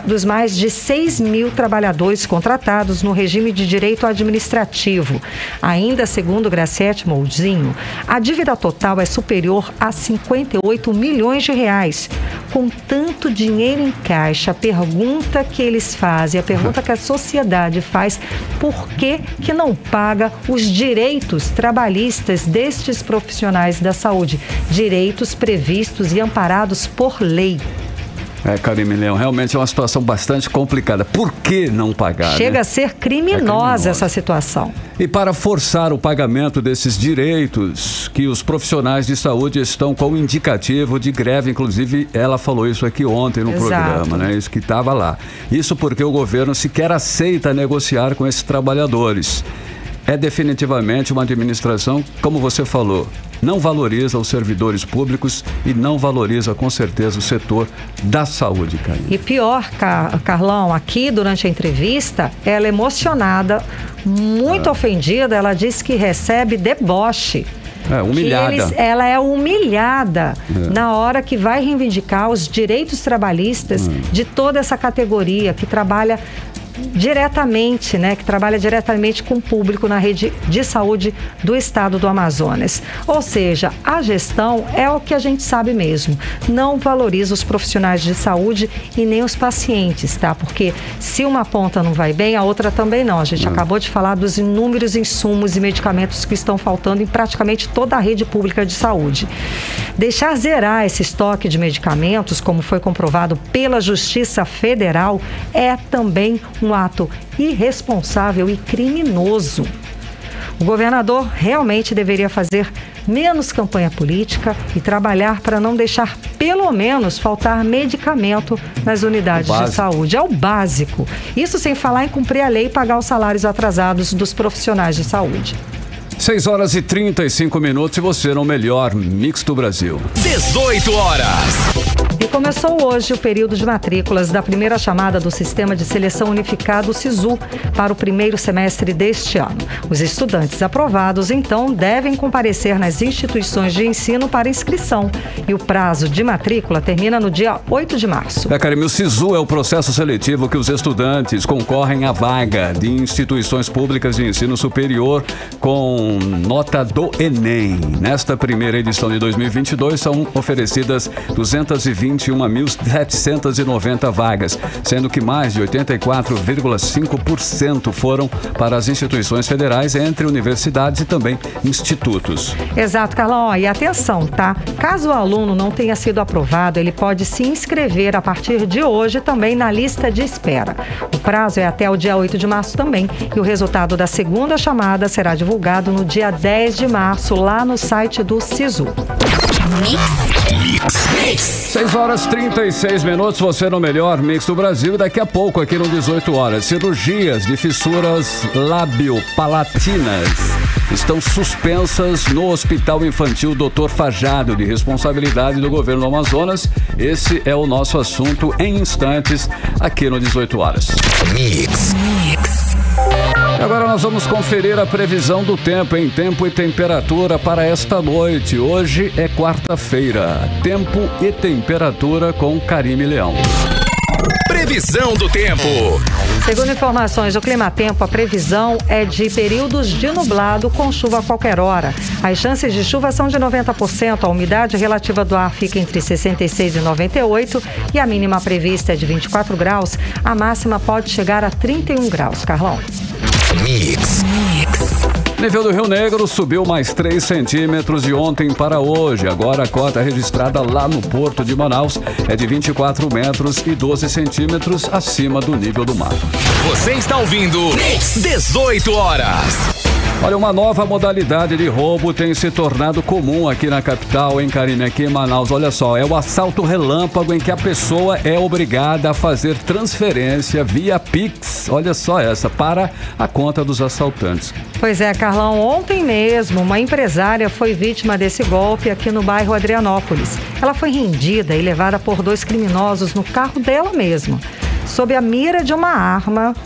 [SPEAKER 3] dos mais de 6 mil trabalhadores contratados no regime de direito administrativo. Ainda segundo Graciete Mouzinho, a dívida total é superior a 58 milhões de reais. Com tanto dinheiro em caixa, a pergunta que eles fazem, a pergunta que a sociedade faz, por que não paga os direitos trabalhistas destes profissionais da saúde? Direitos previstos e amparados por lei.
[SPEAKER 2] Karime Leão, realmente é uma situação bastante complicada. Por que não pagar?
[SPEAKER 3] Chega a ser criminosa essa situação.
[SPEAKER 2] E para forçar o pagamento desses direitos, que os profissionais de saúde estão com indicativo de greve, inclusive ela falou isso aqui ontem no programa, né? Isso que estava lá. Isso porque o governo sequer aceita negociar com esses trabalhadores. é definitivamente uma administração, como você falou, não valoriza os servidores públicos e não valoriza, com certeza, o setor da saúde, Karine.
[SPEAKER 3] E pior, Carlão, aqui durante a entrevista, ela emocionada, muito ofendida, ela disse que recebe deboche.
[SPEAKER 2] Humilhada.
[SPEAKER 3] Ela é humilhada na hora que vai reivindicar os direitos trabalhistas de toda essa categoria que trabalha diretamente, que trabalha diretamente com o público na rede de saúde do estado do Amazonas. Ou seja, a gestão é o que a gente sabe mesmo, não valoriza os profissionais de saúde e nem os pacientes, tá? Porque se uma ponta não vai bem, a outra também não. A gente acabou de falar dos inúmeros insumos e medicamentos que estão faltando em praticamente toda a rede pública de saúde. Deixar zerar esse estoque de medicamentos, como foi comprovado pela Justiça Federal, é também um ato irresponsável e criminoso. O governador realmente deveria fazer menos campanha política e trabalhar para não deixar, pelo menos, faltar medicamento nas unidades de saúde. É o básico. Isso sem falar em cumprir a lei e pagar os salários atrasados dos profissionais de saúde.
[SPEAKER 2] 6h35 e você no melhor Mix do Brasil.
[SPEAKER 1] 18 horas.
[SPEAKER 3] E começou hoje o período de matrículas da primeira chamada do Sistema de Seleção Unificado, SISU, para o primeiro semestre deste ano. Os estudantes aprovados, então, devem comparecer nas instituições de ensino para inscrição. E o prazo de matrícula termina no dia 8 de março.
[SPEAKER 2] Karine, o SISU é o processo seletivo que os estudantes concorrem à vaga de instituições públicas de ensino superior com nota do Enem. Nesta primeira edição de 2022, são oferecidas 221.790 vagas, sendo que mais de 84,5% foram para as instituições federais, entre universidades e também institutos.
[SPEAKER 3] Exato, Carlão. E atenção, tá? Caso o aluno não tenha sido aprovado, ele pode se inscrever a partir de hoje também na lista de espera. O prazo é até o dia 8 de março também, e o resultado da segunda chamada será divulgado no dia 10 de março, lá no site do SISU.
[SPEAKER 2] 6h36, você no melhor Mix do Brasil. E daqui a pouco, aqui no 18 horas, cirurgias de fissuras lábio-palatinas estão suspensas no Hospital Infantil Dr. Fajado, de responsabilidade do governo do Amazonas. Esse é o nosso assunto em instantes, aqui no 18 horas.
[SPEAKER 1] Mix.
[SPEAKER 2] Agora nós vamos conferir a previsão do tempo em tempo e temperatura para esta noite. Hoje é quarta-feira. Tempo e temperatura com Karine Leão.
[SPEAKER 1] Previsão do tempo.
[SPEAKER 3] Segundo informações do Climatempo, a previsão é de períodos de nublado com chuva a qualquer hora. As chances de chuva são de 90%, a umidade relativa do ar fica entre 66% e 98% e a mínima prevista é de 24 graus, a máxima pode chegar a 31 graus. Carlão.
[SPEAKER 1] Mix.
[SPEAKER 2] Nível do Rio Negro subiu mais 3 centímetros de ontem para hoje. Agora a cota registrada lá no Porto de Manaus é de 24 metros e 12 centímetros acima do nível do mar.
[SPEAKER 1] Você está ouvindo Mix 18 horas.
[SPEAKER 2] Olha, uma nova modalidade de roubo tem se tornado comum aqui na capital, hein, Karine? Aqui em Manaus, olha só, é o assalto relâmpago em que a pessoa é obrigada a fazer transferência via Pix, olha só essa, para a conta dos assaltantes.
[SPEAKER 3] Pois é, Carlão, ontem mesmo uma empresária foi vítima desse golpe aqui no bairro Adrianópolis. Ela foi rendida e levada por 2 criminosos no carro dela mesma. Sob a mira de uma arma,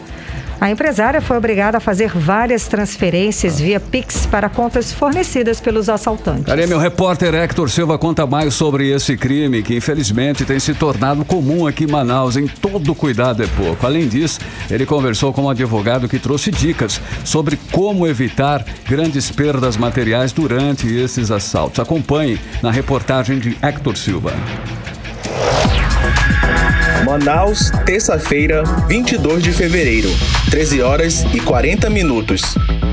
[SPEAKER 3] a empresária foi obrigada a fazer várias transferências via Pix para contas fornecidas pelos assaltantes.
[SPEAKER 2] Karine, o repórter Hector Silva conta mais sobre esse crime que infelizmente tem se tornado comum aqui em Manaus. Em todo cuidado é pouco. Além disso, ele conversou com um advogado que trouxe dicas sobre como evitar grandes perdas materiais durante esses assaltos. Acompanhe na reportagem de Hector Silva.
[SPEAKER 7] Manaus, terça-feira, 22 de fevereiro, 13h40.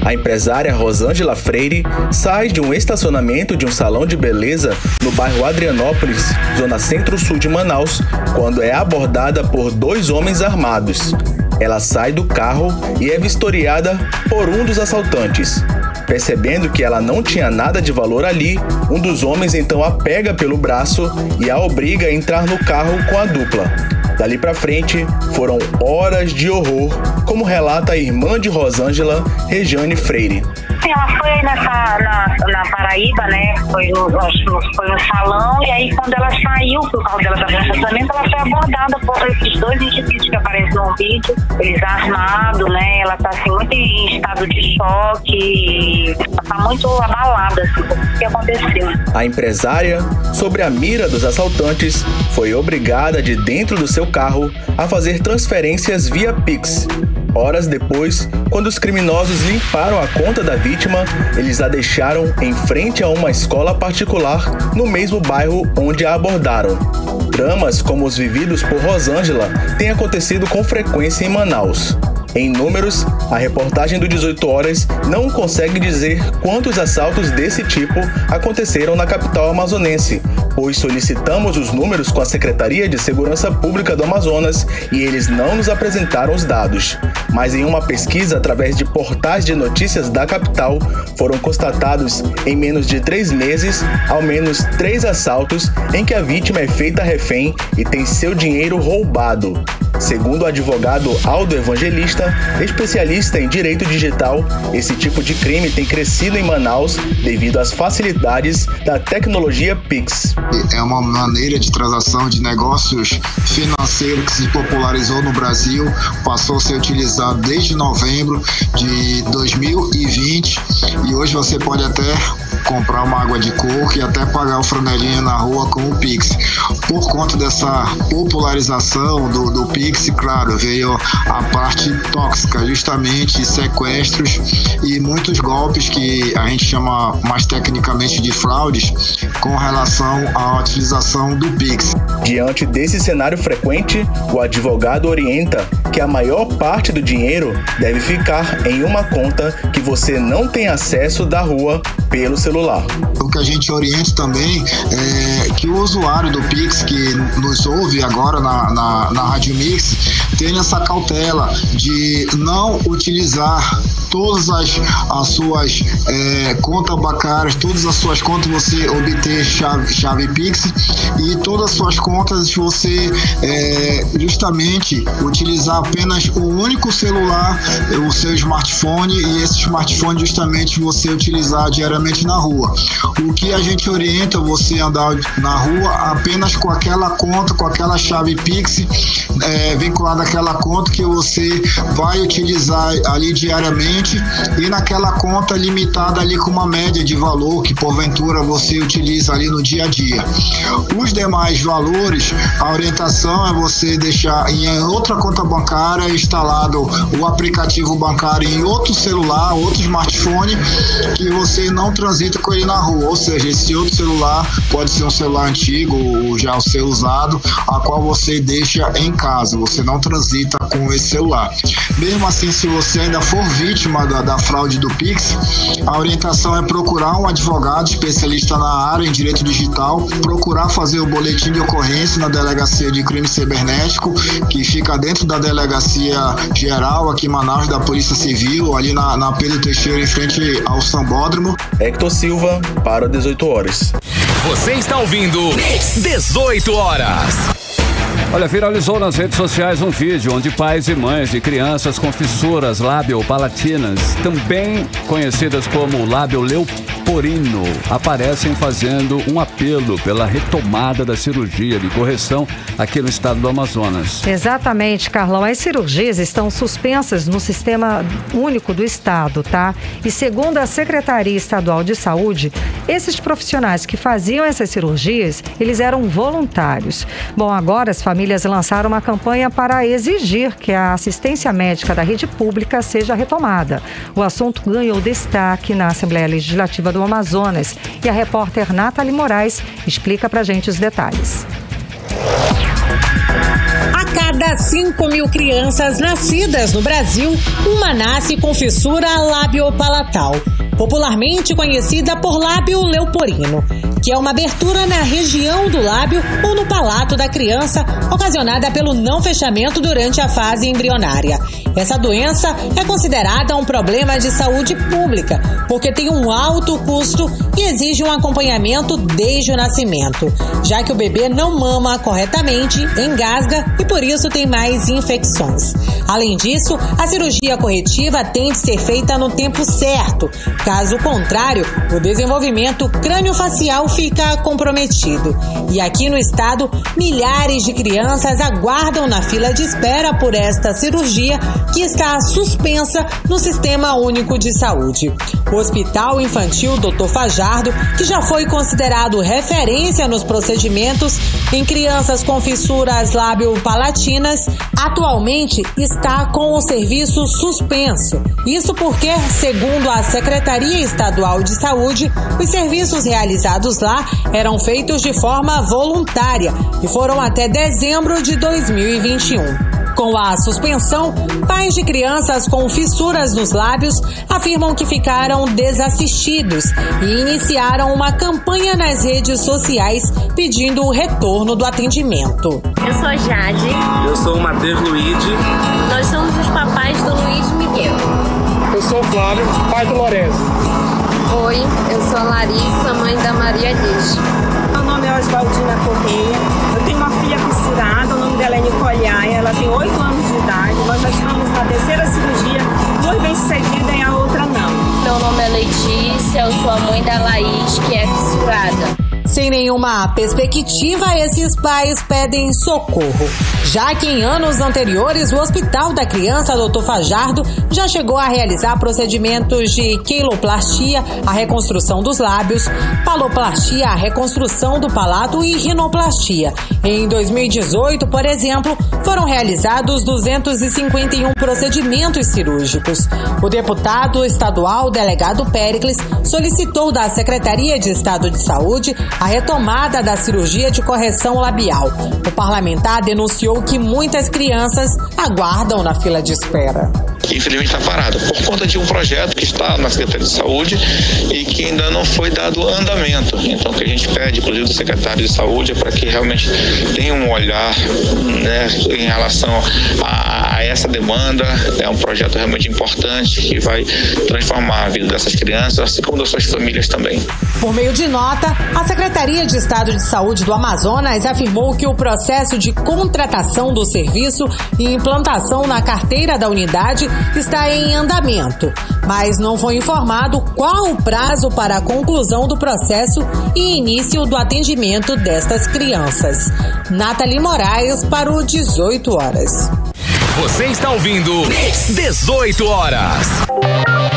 [SPEAKER 7] A empresária Rosângela Freire sai de um estacionamento de um salão de beleza no bairro Adrianópolis, zona centro-sul de Manaus, quando é abordada por 2 homens armados. Ela sai do carro e é vistoriada por um dos assaltantes. Percebendo que ela não tinha nada de valor ali, um dos homens então a pega pelo braço e a obriga a entrar no carro com a dupla. Dali pra frente, foram horas de horror, como relata a irmã de Rosângela, Rejane Freire.
[SPEAKER 13] Ela foi na Paraíba, né? Foi no salão, e aí quando ela saiu, que o carro dela estava em estacionamento, ela foi abordada por esses dois indivíduos que aparecem no vídeo, eles armados, né? Ela tá assim, muito em estado de choque, ela tá muito abalada, assim, com o que aconteceu.
[SPEAKER 7] A empresária, sob a mira dos assaltantes, foi obrigada de dentro do seu carro a fazer transferências via Pix. Horas depois, quando os criminosos limparam a conta da vítima, eles a deixaram em frente a uma escola particular no mesmo bairro onde a abordaram. Dramas como os vividos por Rosângela têm acontecido com frequência em Manaus. Em números, a reportagem do 18 Horas não consegue dizer quantos assaltos desse tipo aconteceram na capital amazonense, pois solicitamos os números com a Secretaria de Segurança Pública do Amazonas e eles não nos apresentaram os dados. Mas em uma pesquisa através de portais de notícias da capital, foram constatados em menos de 3 meses, ao menos 3 assaltos em que a vítima é feita refém e tem seu dinheiro roubado. Segundo o advogado Aldo Evangelista, especialista em direito digital, esse tipo de crime tem crescido em Manaus devido às facilidades da tecnologia Pix.
[SPEAKER 14] É uma maneira de transação de negócios financeiros que se popularizou no Brasil, passou a ser utilizado desde novembro de 2020 e hoje você pode até comprar uma água de coco e até pagar o franelinha na rua com o Pix. Por conta dessa popularização do Pix, claro, veio a parte tóxica, justamente sequestros e muitos golpes que a gente chama mais tecnicamente de fraudes com relação à utilização do Pix.
[SPEAKER 7] Diante desse cenário frequente, o advogado orienta que a maior parte do dinheiro deve ficar em uma conta que você não tem acesso da rua pelo celular.
[SPEAKER 14] O que a gente orienta também é que o usuário do Pix que nos ouve agora na Rádio Mix tenha essa cautela de não utilizar todas as suas contas bancárias, todas as suas contas você obter chave Pix e todas as suas contas você justamente utilizar apenas o único celular, o seu smartphone, e esse smartphone justamente você utilizar diariamente na rua. O que a gente orienta você andar na rua apenas com aquela conta, com aquela chave Pix vinculada àquela conta que você vai utilizar ali diariamente e naquela conta limitada ali com uma média de valor que porventura você utiliza ali no dia a dia. Os demais valores, a orientação é você deixar em outra conta bancária instalado o aplicativo bancário em outro celular, outro smartphone, que você não transita com ele na rua, ou seja, esse outro celular pode ser um celular antigo ou já o seu usado, a qual você deixa em casa, você não transita com esse celular. Mesmo assim, se você ainda for vítima da fraude do Pix, a orientação é procurar um advogado especialista na área em direito digital, procurar fazer o boletim de ocorrência na Delegacia de Crime Cibernético, que fica dentro da Delegacia Geral aqui em Manaus, da Polícia Civil, ali na Pedro Teixeira, em frente ao Sambódromo.
[SPEAKER 7] Hector Silva, para 18 Horas.
[SPEAKER 1] Você está ouvindo 18 Horas.
[SPEAKER 2] Olha, viralizou nas redes sociais um vídeo onde pais e mães de crianças com fissuras labiopalatinas, também conhecidas como lábio leporino, aparecem fazendo um apelo pela retomada da cirurgia de correção aqui no estado do Amazonas.
[SPEAKER 3] Exatamente, Carlão. As cirurgias estão suspensas no Sistema Único do Estado, tá? E segundo a Secretaria Estadual de Saúde, esses profissionais que faziam essas cirurgias, eles eram voluntários. Bom, agora as famílias lançaram uma campanha para exigir que a assistência médica da rede pública seja retomada. O assunto ganhou destaque na Assembleia Legislativa do Amazonas e a repórter Nathalie Moraes explica pra gente os detalhes.
[SPEAKER 15] A cada cada 5 mil crianças nascidas no Brasil, uma nasce com fissura labiopalatal, popularmente conhecida por lábio leporino, que é uma abertura na região do lábio ou no palato da criança, ocasionada pelo não fechamento durante a fase embrionária. Essa doença é considerada um problema de saúde pública, porque tem um alto custo e exige um acompanhamento desde o nascimento, já que o bebê não mama corretamente, engasga e por isso tem mais infecções. Além disso, a cirurgia corretiva tem de ser feita no tempo certo. Caso contrário, o desenvolvimento crâniofacial fica comprometido. E aqui no estado, milhares de crianças aguardam na fila de espera por esta cirurgia, que está suspensa no Sistema Único de Saúde. O Hospital Infantil Dr. Fajardo, que já foi considerado referência nos procedimentos em crianças com fissuras lábio-palatinas, atualmente está com o serviço suspenso. Isso porque, segundo a Secretaria Estadual de Saúde, os serviços realizados lá eram feitos de forma voluntária e foram até dezembro de 2021. Com a suspensão, pais de crianças com fissuras nos lábios afirmam que ficaram desassistidos e iniciaram uma campanha nas redes sociais pedindo o retorno do atendimento.
[SPEAKER 16] Eu sou Jade.
[SPEAKER 17] Eu sou o Matheus Luigi.
[SPEAKER 16] Nós somos os papais do Luiz Miguel.
[SPEAKER 17] Eu sou o Flávio, pai do Lourenço.
[SPEAKER 16] Oi, eu sou a Larissa, mãe da Maria Liz.
[SPEAKER 18] Meu nome é Oswaldina Correia. Eu tenho uma filha fissurada, o nome dela é Nicoliaia. Ela tem 8 anos de idade. Nós já estamos na terceira cirurgia, 2 vezes seguida e a outra não.
[SPEAKER 16] Meu nome é Letícia, eu sou a mãe da Laís, que é fissurada.
[SPEAKER 15] Sem nenhuma perspectiva, esses pais pedem socorro, já que em anos anteriores o Hospital da Criança Dr. Fajardo já chegou a realizar procedimentos de queiloplastia, a reconstrução dos lábios, paloplastia, a reconstrução do palato e rinoplastia. Em 2018, por exemplo, foram realizados 251 procedimentos cirúrgicos. O deputado estadual delegado Péricles solicitou da Secretaria de Estado de Saúde a retomada da cirurgia de correção labial. O parlamentar denunciou que muitas crianças aguardam na fila de espera.
[SPEAKER 19] Infelizmente está parado por conta de um projeto que está na Secretaria de Saúde e que ainda não foi dado andamento. Então o que a gente pede, inclusive do secretário de Saúde, é para que realmente tenha um olhar, né, em relação a essa demanda. É um projeto realmente importante que vai transformar a vida dessas crianças, assim como das suas famílias também.
[SPEAKER 15] Por meio de nota, a Secretaria de Estado de Saúde do Amazonas afirmou que o processo de contratação do serviço e implantação na carteira da unidade está em andamento, mas não foi informado qual o prazo para a conclusão do processo e início do atendimento destas crianças. Nathalie Moraes para o 18 horas.
[SPEAKER 1] Você está ouvindo 18 horas.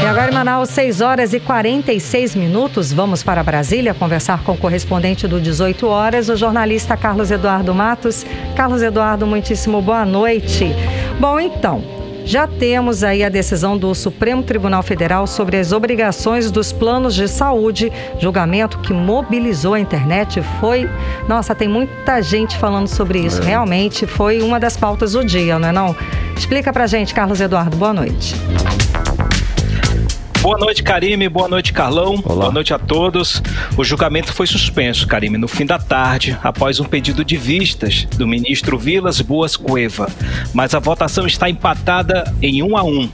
[SPEAKER 3] E agora em Manaus, 6 horas e 46 minutos. Vamos para Brasília conversar com o correspondente do 18 horas, o jornalista Carlos Eduardo Matos. Carlos Eduardo, muitíssimo boa noite. Bom, então, já temos aí a decisão do Supremo Tribunal Federal sobre as obrigações dos planos de saúde, julgamento que mobilizou a internet. Nossa, tem muita gente falando sobre isso. Realmente foi uma das pautas do dia, não é não? Explica pra gente, Carlos Eduardo, boa noite.
[SPEAKER 20] Boa noite, Karime. Boa noite, Carlão. Olá. Boa noite a todos. O julgamento foi suspenso, Karime, no fim da tarde, após um pedido de vistas do ministro Vilas Boas Cueva. Mas a votação está empatada em 1-1.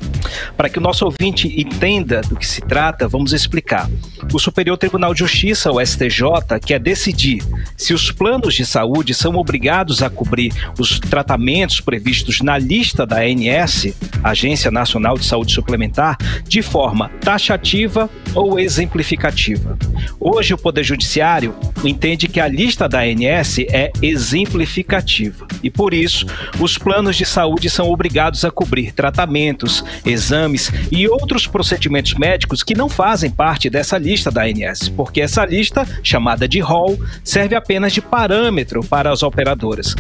[SPEAKER 20] Para que o nosso ouvinte entenda do que se trata, vamos explicar. O Superior Tribunal de Justiça, o STJ, quer decidir se os planos de saúde são obrigados a cobrir os tratamentos previstos na lista da ANS, Agência Nacional de Saúde Suplementar, de forma taxativa ou exemplificativa. Hoje, o Poder Judiciário entende que a lista da ANS é exemplificativa e, por isso, os planos de saúde são obrigados a cobrir tratamentos, exames e outros procedimentos médicos que não fazem parte dessa lista da ANS, porque essa lista, chamada de rol, serve apenas de parâmetro para as operadoras.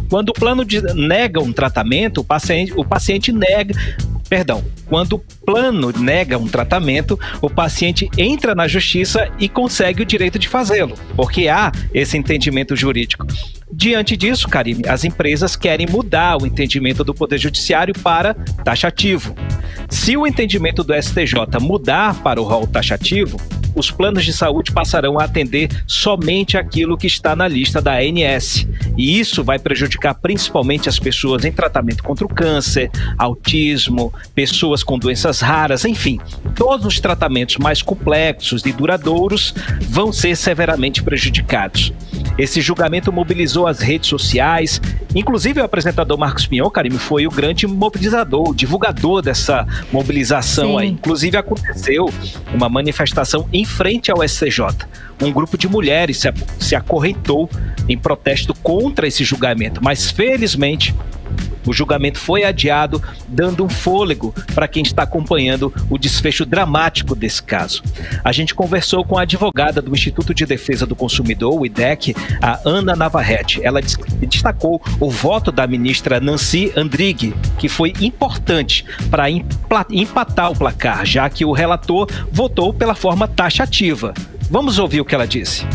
[SPEAKER 20] Quando o plano nega um tratamento, o paciente nega Quando o plano nega um tratamento, o paciente entra na justiça e consegue o direito de fazê-lo, porque há esse entendimento jurídico. Diante disso, Karine, as empresas querem mudar o entendimento do Poder Judiciário para taxativo. Se o entendimento do STJ mudar para o rol taxativo, os planos de saúde passarão a atender somente aquilo que está na lista da ANS. E isso vai prejudicar principalmente as pessoas em tratamento contra o câncer, autismo, pessoas com doenças raras, enfim. Todos os tratamentos mais complexos e duradouros vão ser severamente prejudicados. Esse julgamento mobilizou as redes sociais, inclusive o apresentador Marcos Pinhon, Karime, foi o grande mobilizador, o divulgador dessa mobilização aí. Inclusive aconteceu uma manifestação em frente ao STJ. Um grupo de mulheres se acorrentou em protesto contra esse julgamento, mas felizmente o julgamento foi adiado, dando um fôlego para quem está acompanhando o desfecho dramático desse caso. A gente conversou com a advogada do Instituto de Defesa do Consumidor, o IDEC, a Ana Navarrete. Ela destacou o voto da ministra Nancy Andrighi, que foi importante para empatar o placar, já que o relator votou pela forma taxativa. Vamos ouvir o que ela disse.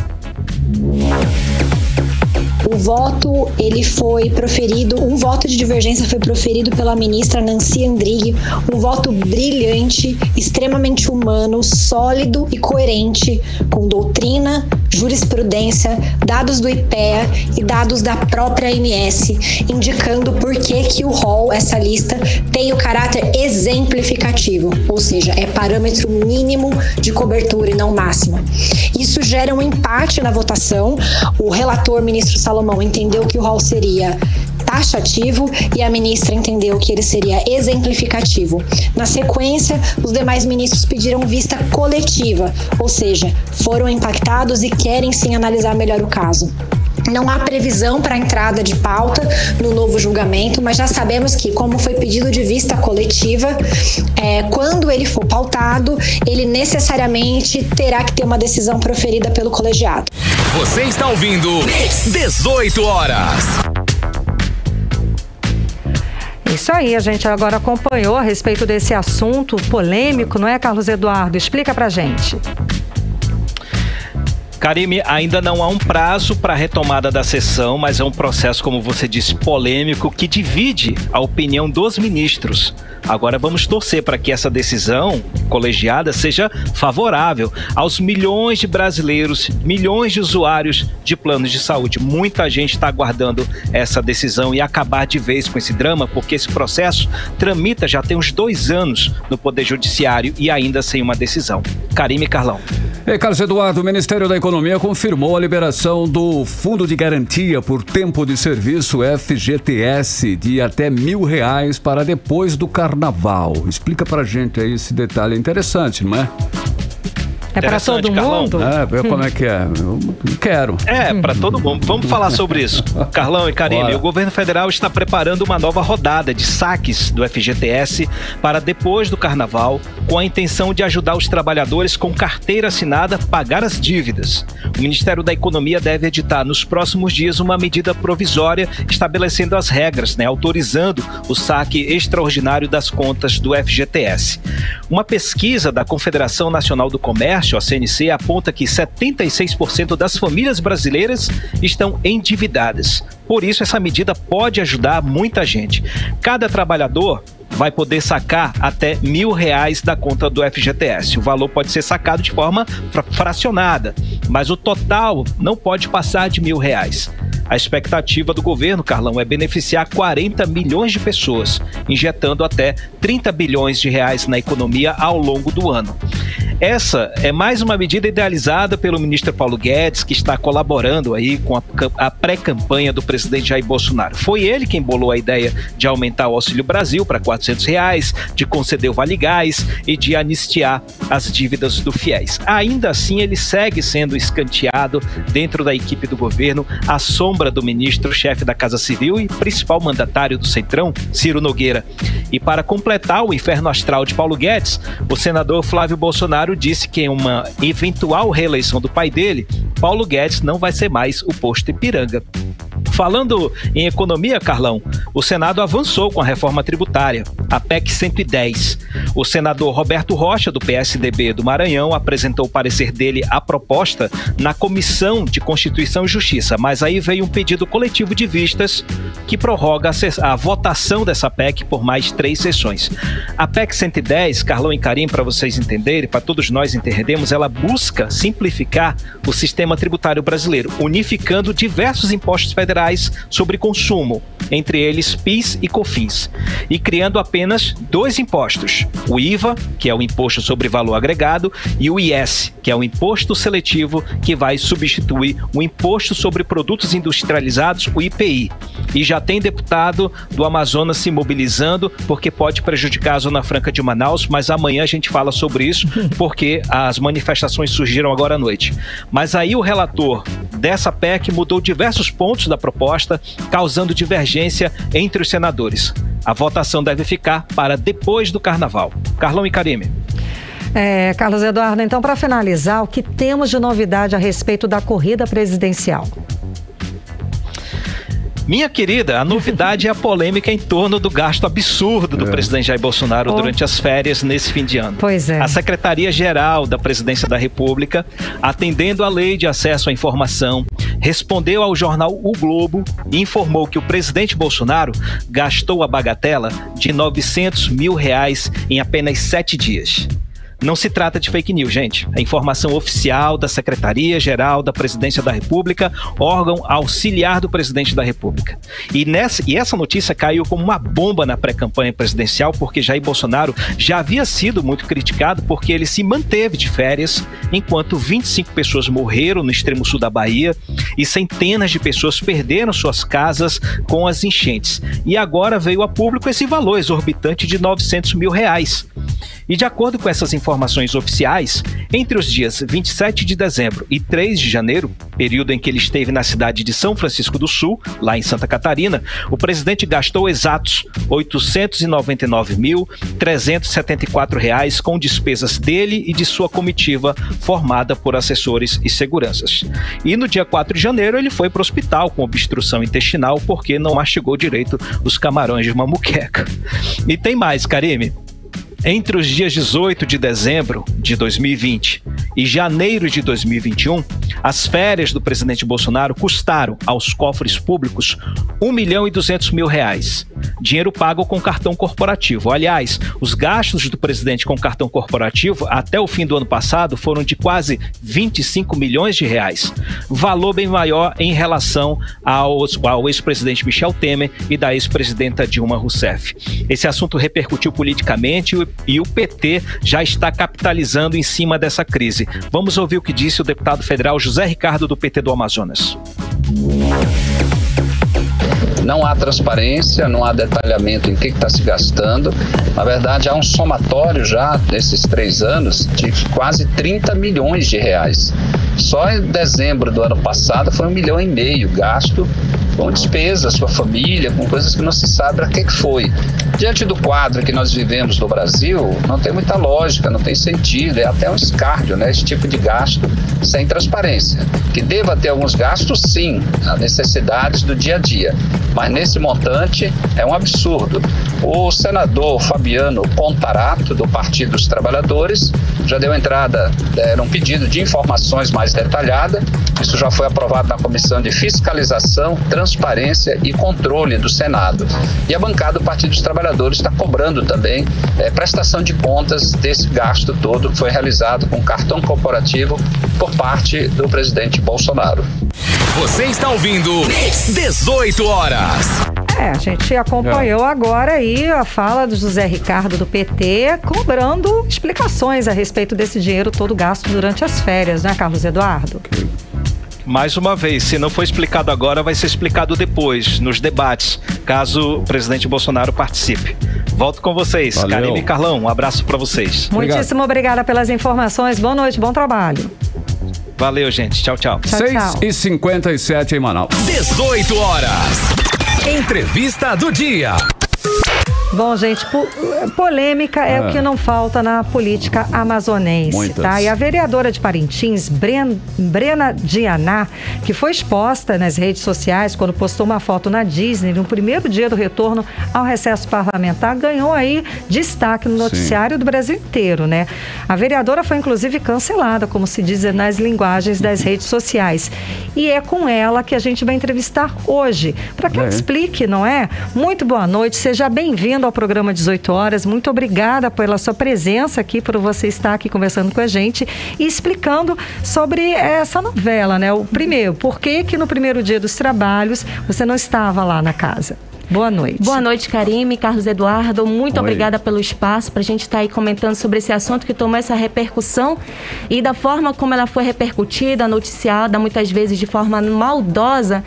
[SPEAKER 21] O voto, ele foi proferido, um voto de divergência foi proferido pela ministra Nancy Andrighi, um voto brilhante, extremamente humano, sólido e coerente com doutrina, jurisprudência, dados do IPEA e dados da própria ANS, indicando por que o rol, essa lista, tem o caráter exemplificativo, ou seja, é parâmetro mínimo de cobertura e não máximo. Isso gera um empate na votação. O relator, ministro Salomão, entendeu que o rol seria taxativo e a ministra entendeu que ele seria exemplificativo. Na sequência, os demais ministros pediram vista coletiva, ou seja, foram impactados e querem sim analisar melhor o caso. Não há previsão para a entrada de pauta no novo julgamento, mas já sabemos que, como foi pedido de vista coletiva, quando ele for pautado, ele necessariamente terá que ter uma decisão proferida pelo colegiado.
[SPEAKER 1] Você está ouvindo 18 horas.
[SPEAKER 3] Isso aí, a gente agora acompanhou a respeito desse assunto polêmico, não é, Carlos Eduardo? Explica pra gente.
[SPEAKER 20] Karime, ainda não há um prazo para a retomada da sessão, mas é um processo, como você disse, polêmico, que divide a opinião dos ministros. Agora vamos torcer para que essa decisão colegiada seja favorável aos milhões de brasileiros, milhões de usuários de planos de saúde. Muita gente está aguardando essa decisão e acabar de vez com esse drama, porque esse processo tramita já tem uns 2 anos no Poder Judiciário e ainda sem uma decisão. Karime e Carlão.
[SPEAKER 2] Carlos Eduardo, o Ministério da Economia confirmou a liberação do Fundo de Garantia por Tempo de Serviço, FGTS, de até R$1.000 para depois do Carnaval. Explica pra gente aí esse detalhe interessante, não é?
[SPEAKER 3] É para todo mundo?
[SPEAKER 2] Como é que é? Eu quero.
[SPEAKER 20] É, para todo mundo. Vamos falar sobre isso. Carlão e Karine, o governo federal está preparando uma nova rodada de saques do FGTS para depois do Carnaval, com a intenção de ajudar os trabalhadores com carteira assinada a pagar as dívidas. O Ministério da Economia deve editar nos próximos dias uma medida provisória estabelecendo as regras, autorizando o saque extraordinário das contas do FGTS. Uma pesquisa da Confederação Nacional do Comércio, a CNC, aponta que 76% das famílias brasileiras estão endividadas. Por isso, essa medida pode ajudar muita gente. Cada trabalhador vai poder sacar até R$1.000 da conta do FGTS. O valor pode ser sacado de forma fracionada, mas o total não pode passar de R$1.000. A expectativa do governo, Carlão, é beneficiar 40 milhões de pessoas, injetando até 30 bilhões de reais na economia ao longo do ano. Essa é mais uma medida idealizada pelo ministro Paulo Guedes, que está colaborando aí com a pré-campanha do presidente Jair Bolsonaro. Foi ele quem bolou a ideia de aumentar o Auxílio Brasil para R$400, de conceder o Vale Gás e de anistiar as dívidas do FIES. Ainda assim, ele segue sendo escanteado dentro da equipe do governo, à sombra do ministro-chefe da Casa Civil e principal mandatário do Centrão, Ciro Nogueira. E para completar o inferno astral de Paulo Guedes, o senador Flávio Bolsonaro disse que em uma eventual reeleição do pai dele, Paulo Guedes não vai ser mais o posto Ipiranga. Falando em economia, Carlão, o Senado avançou com a reforma tributária. a PEC 110. O senador Roberto Rocha, do PSDB do Maranhão, apresentou o parecer dele à proposta na Comissão de Constituição e Justiça, mas aí veio um pedido coletivo de vistas que prorroga a votação dessa PEC por mais 3 sessões. A PEC 110, Carlão e Karim, para vocês entenderem, para todos nós entendermos, ela busca simplificar o sistema tributário brasileiro, unificando diversos impostos federais sobre consumo, entre eles PIS e COFINS, e criando apenas 2 impostos, o IVA, que é o Imposto sobre Valor Agregado, e o IS, que é o Imposto Seletivo, que vai substituir o Imposto sobre Produtos Industrializados, o IPI. E já tem deputado do Amazonas se mobilizando porque pode prejudicar a Zona Franca de Manaus, mas amanhã a gente fala sobre isso porque as manifestações surgiram agora à noite. Mas aí o relator dessa PEC mudou diversos pontos da proposta, causando divergência entre os senadores. A votação deve ficar para depois do Carnaval. Carlão e Karime.
[SPEAKER 3] Carlos Eduardo, então, para finalizar, o que temos de novidade a respeito da corrida presidencial?
[SPEAKER 20] Minha querida, a novidade é a polêmica em torno do gasto absurdo do presidente Jair Bolsonaro durante as férias nesse fim de ano.
[SPEAKER 3] Pois é.
[SPEAKER 20] A Secretaria-Geral da Presidência da República, atendendo à Lei de Acesso à Informação, respondeu ao jornal O Globo e informou que o presidente Bolsonaro gastou a bagatela de R$900 mil em apenas 7 dias. Não se trata de fake news, gente. É informação oficial da Secretaria-Geral da Presidência da República, órgão auxiliar do presidente da República. E essa notícia caiu como uma bomba na pré-campanha presidencial, porque Jair Bolsonaro já havia sido muito criticado porque ele se manteve de férias, enquanto 25 pessoas morreram no extremo sul da Bahia e centenas de pessoas perderam suas casas com as enchentes. E agora veio a público esse valor exorbitante de R$900 mil. E de acordo com essas informações oficiais, entre os dias 27 de dezembro e 3 de janeiro, período em que ele esteve na cidade de São Francisco do Sul, lá em Santa Catarina, o presidente gastou exatos R$ 899.374 com despesas dele e de sua comitiva, formada por assessores e seguranças. E no dia 4 de janeiro ele foi para o hospital com obstrução intestinal porque não mastigou direito os camarões de uma muqueca. E tem mais, Karime. Entre os dias 18 de dezembro de 2020 e janeiro de 2021, as férias do presidente Bolsonaro custaram aos cofres públicos R$ 1.200.000, dinheiro pago com cartão corporativo. Aliás, os gastos do presidente com cartão corporativo até o fim do ano passado foram de quase R$ 25 milhões, valor bem maior em relação ao ex-presidente Michel Temer e da ex-presidenta Dilma Rousseff. Esse assunto repercutiu politicamente e o PT já está capitalizando em cima dessa crise. Vamos ouvir o que disse o deputado federal José Ricardo, do PT do Amazonas.
[SPEAKER 5] Não há transparência, não há detalhamento em que está se gastando. Na verdade, há um somatório já desses 3 anos de quase R$ 30 milhões. Só em dezembro do ano passado foi R$1,5 milhão gasto com despesa, sua família, com coisas que não se sabe para que foi. Diante do quadro que nós vivemos no Brasil, não tem muita lógica, não tem sentido, é até um escárnio, né, esse tipo de gasto sem transparência. Que deva ter alguns gastos, sim, as necessidades do dia a dia, mas nesse montante é um absurdo. O senador Fabiano Contarato, do Partido dos Trabalhadores, já deu entrada, era um pedido de informações mais detalhada. Isso já foi aprovado na Comissão de Fiscalização, Transparência e Controle do Senado. E a bancada do Partido dos Trabalhadores está cobrando também prestação de contas desse gasto todo que foi realizado com cartão corporativo por parte do presidente Bolsonaro.
[SPEAKER 1] Você está ouvindo 18 horas.
[SPEAKER 3] A gente acompanhou agora aí a fala do José Ricardo, do PT, cobrando explicações a respeito desse dinheiro todo gasto durante as férias, né, Carlos Eduardo?
[SPEAKER 20] Mais uma vez, se não for explicado agora, vai ser explicado depois, nos debates, caso o presidente Bolsonaro participe. Volto com vocês. Karime e Carlão, um abraço para vocês.
[SPEAKER 3] Muitíssimo obrigada pelas informações. Boa noite, bom trabalho.
[SPEAKER 20] Valeu, gente. Tchau, tchau.
[SPEAKER 2] 6h57 em Manaus.
[SPEAKER 1] 18 horas. Entrevista do dia.
[SPEAKER 3] Bom, gente, polêmica é o que não falta na política amazonense.
[SPEAKER 2] Muitas.
[SPEAKER 3] Tá? E a vereadora de Parintins, Brena Dianá, que foi exposta nas redes sociais quando postou uma foto na Disney no primeiro dia do retorno ao recesso parlamentar, ganhou aí destaque no noticiário do Brasil inteiro, né? A vereadora foi inclusive cancelada, como se diz nas linguagens das redes sociais. E é com ela que a gente vai entrevistar hoje, para que ela explique, não é? Muito boa noite, seja bem-vindo ao programa 18 horas. Muito obrigada pela sua presença aqui, por você estar aqui conversando com a gente e explicando sobre essa novela, né? O primeiro, por que no primeiro dia dos trabalhos você não estava lá na casa? Boa noite.
[SPEAKER 6] Boa noite, Karime, Carlos Eduardo. Muito obrigada pelo espaço para a gente estar aí comentando sobre esse assunto que tomou essa repercussão e da forma como ela foi repercutida, noticiada, muitas vezes de forma maldosa,